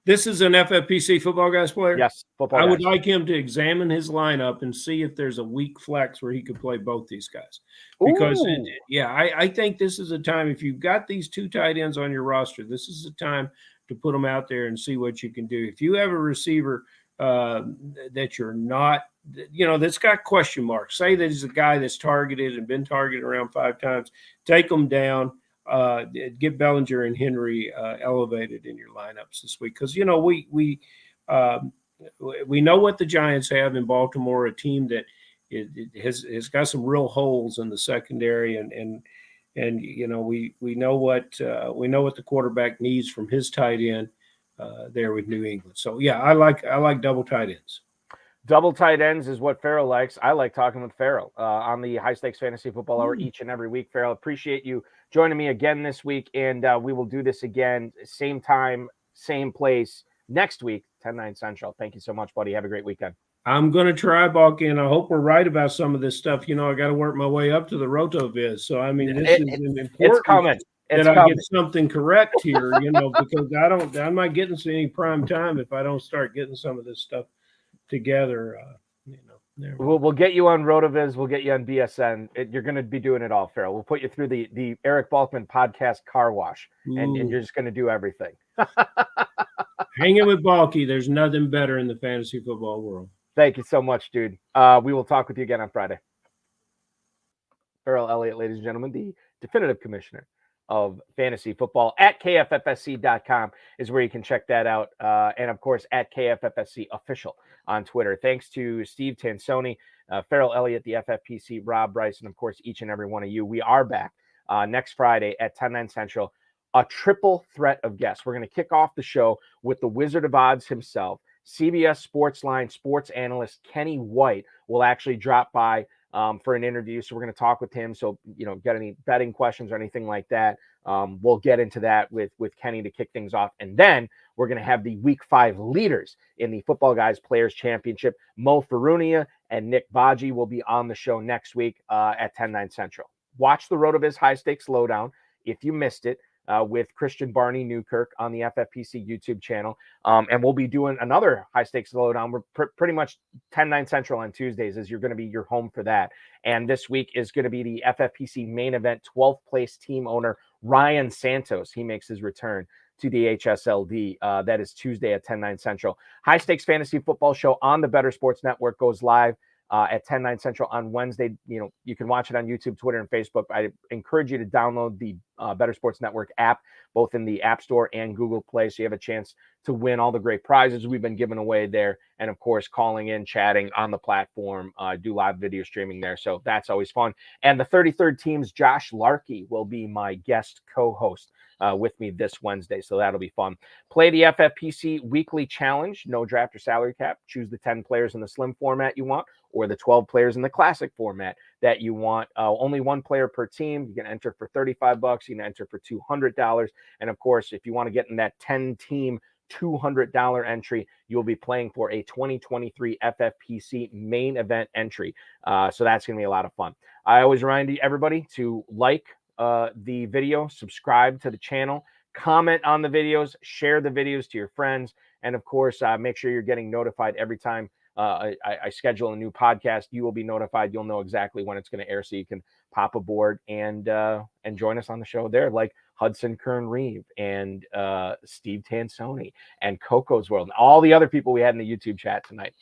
This is an FFPC Football Guys player? Yes, Football I Guys. would like him to examine his lineup and see if there's a weak flex where he could play both these guys. Because, I think this is a time, if you've got these two tight ends on your roster, this is the time to put them out there and see what you can do. If you have a receiver that you're not, that's got question marks, say that he's a guy that's targeted and been targeted around 5 times, take them down. Get Bellinger and Henry elevated in your lineups this week, because we know what the Giants have in Baltimore, a team that has got some real holes in the secondary, and we know what the quarterback needs from his tight end there with New England. So I like double tight ends. Double tight ends is what Farrell likes. I like talking with Farrell on the High Stakes Fantasy Football Hour each and every week. Farrell, appreciate you joining me again this week, and we will do this again, same time, same place, next week, 10/9 Central. Thank you so much, buddy. Have a great weekend. I'm going to try, Balky, and I hope we're right about some of this stuff. I got to work my way up to the RotoViz. So, this is important. It's coming. I get something correct here, because I'm not getting to any prime time if I don't start getting some of this stuff together. We'll get you on RotoViz. We'll get you on BSN. You're going to be doing it all, Farrell. We'll put you through the Eric Balkman podcast car wash, and you're just going to do everything. Hanging with Balky, there's nothing better in the fantasy football world. Thank you so much, dude. We will talk with you again on Friday. Farrell Elliott, ladies and gentlemen, the definitive commissioner of fantasy football at kffsc.com is where you can check that out. And of course, at KFFSC official on Twitter. Thanks to Steve Tansowny, Farrell Elliott, the FFPC, Rob Bryce, and of course, each and every one of you. We are back next Friday at 10/9 Central. A triple threat of guests. We're going to kick off the show with the Wizard of Odds himself. CBS Sportsline sports analyst Kenny White will actually drop by for an interview. So we're going to talk with him. So, get any betting questions or anything like that. We'll get into that with Kenny to kick things off. And then we're going to have the Week 5 leaders in the Football Guys Players Championship. Mo Farunia and Nick Baji will be on the show next week at 10/9 Central. Watch the RotoViz High Stakes Lowdown if you missed it. With Christian Barney Newkirk on the FFPC YouTube channel. And we'll be doing another High Stakes Lowdown. We're pretty much 10/9 Central on Tuesdays as you're going to be your home for that. And this week is going to be the FFPC main event, 12th place team owner Ryan Santos. He makes his return to the HSLD. That is Tuesday at 10/9 Central. High Stakes Fantasy Football Show on the Better Sports Network goes live at 10/9 Central on Wednesday. You can watch it on YouTube, Twitter, and Facebook. I encourage you to download the Better Sports Network app, both in the App Store and Google Play, so you have a chance to win all the great prizes we've been giving away there. And, of course, calling in, chatting on the platform, do live video streaming there. So that's always fun. And the 33rd Team's Josh Larkey will be my guest co-host with me this Wednesday. So that'll be fun. Play the FFPC Weekly Challenge. No draft or salary cap. Choose the 10 players in the slim format you want, or the 12 players in the classic format that you want. Only one player per team. You can enter for $35. You can enter for $200. And of course, if you want to get in that 10-team $200 entry. You'll be playing for a 2023 FFPC main event entry. So that's going to be a lot of fun. I always remind everybody to like the video, subscribe to the channel, comment on the videos, share the videos to your friends, and of course, make sure you're getting notified every time I schedule a new podcast. You will be notified. You'll know exactly when it's going to air, so you can pop aboard and join us on the show there, like Hudson Kern-Reeve and Steve Tansowny and Coco's World and all the other people we had in the YouTube chat tonight.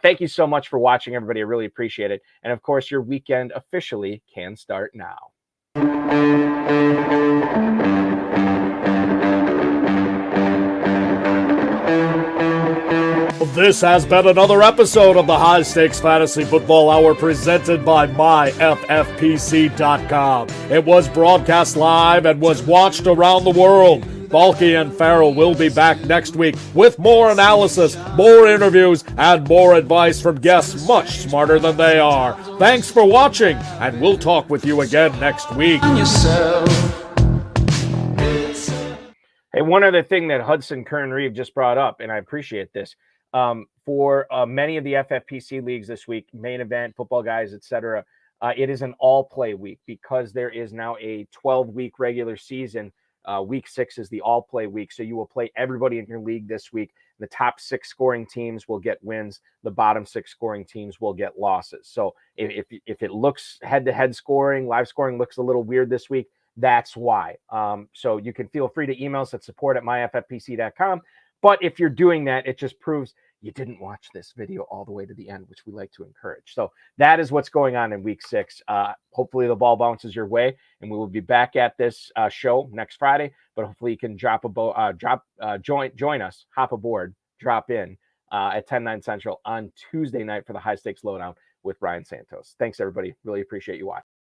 Thank you so much for watching, everybody. I really appreciate it. And of course, your weekend officially can start now. This has been another episode of the High Stakes Fantasy Football Hour presented by MyFFPC.com. It was broadcast live and was watched around the world. Balky and Farrell will be back next week with more analysis, more interviews, and more advice from guests much smarter than they are. Thanks for watching, and we'll talk with you again next week. Hey, one other thing that Hudson Kern-Reeve just brought up, and I appreciate this, for many of the FFPC leagues this week, main event, football guys, etc., it is an all-play week because there is now a 12-week regular season. Week 6 is the all-play week, so you will play everybody in your league this week. The top 6 scoring teams will get wins. The bottom 6 scoring teams will get losses. So if it looks head-to-head scoring, live scoring looks a little weird this week, that's why. So you can feel free to email us at support@myffpc.com. But if you're doing that, it just proves you didn't watch this video all the way to the end, which we like to encourage. So that is what's going on in week 6. Hopefully the ball bounces your way, and we will be back at this show next Friday. But hopefully you can join us, hop aboard, drop in at 10/9 Central on Tuesday night for the High Stakes Lowdown with Ryan Santos. Thanks, everybody. Really appreciate you watching.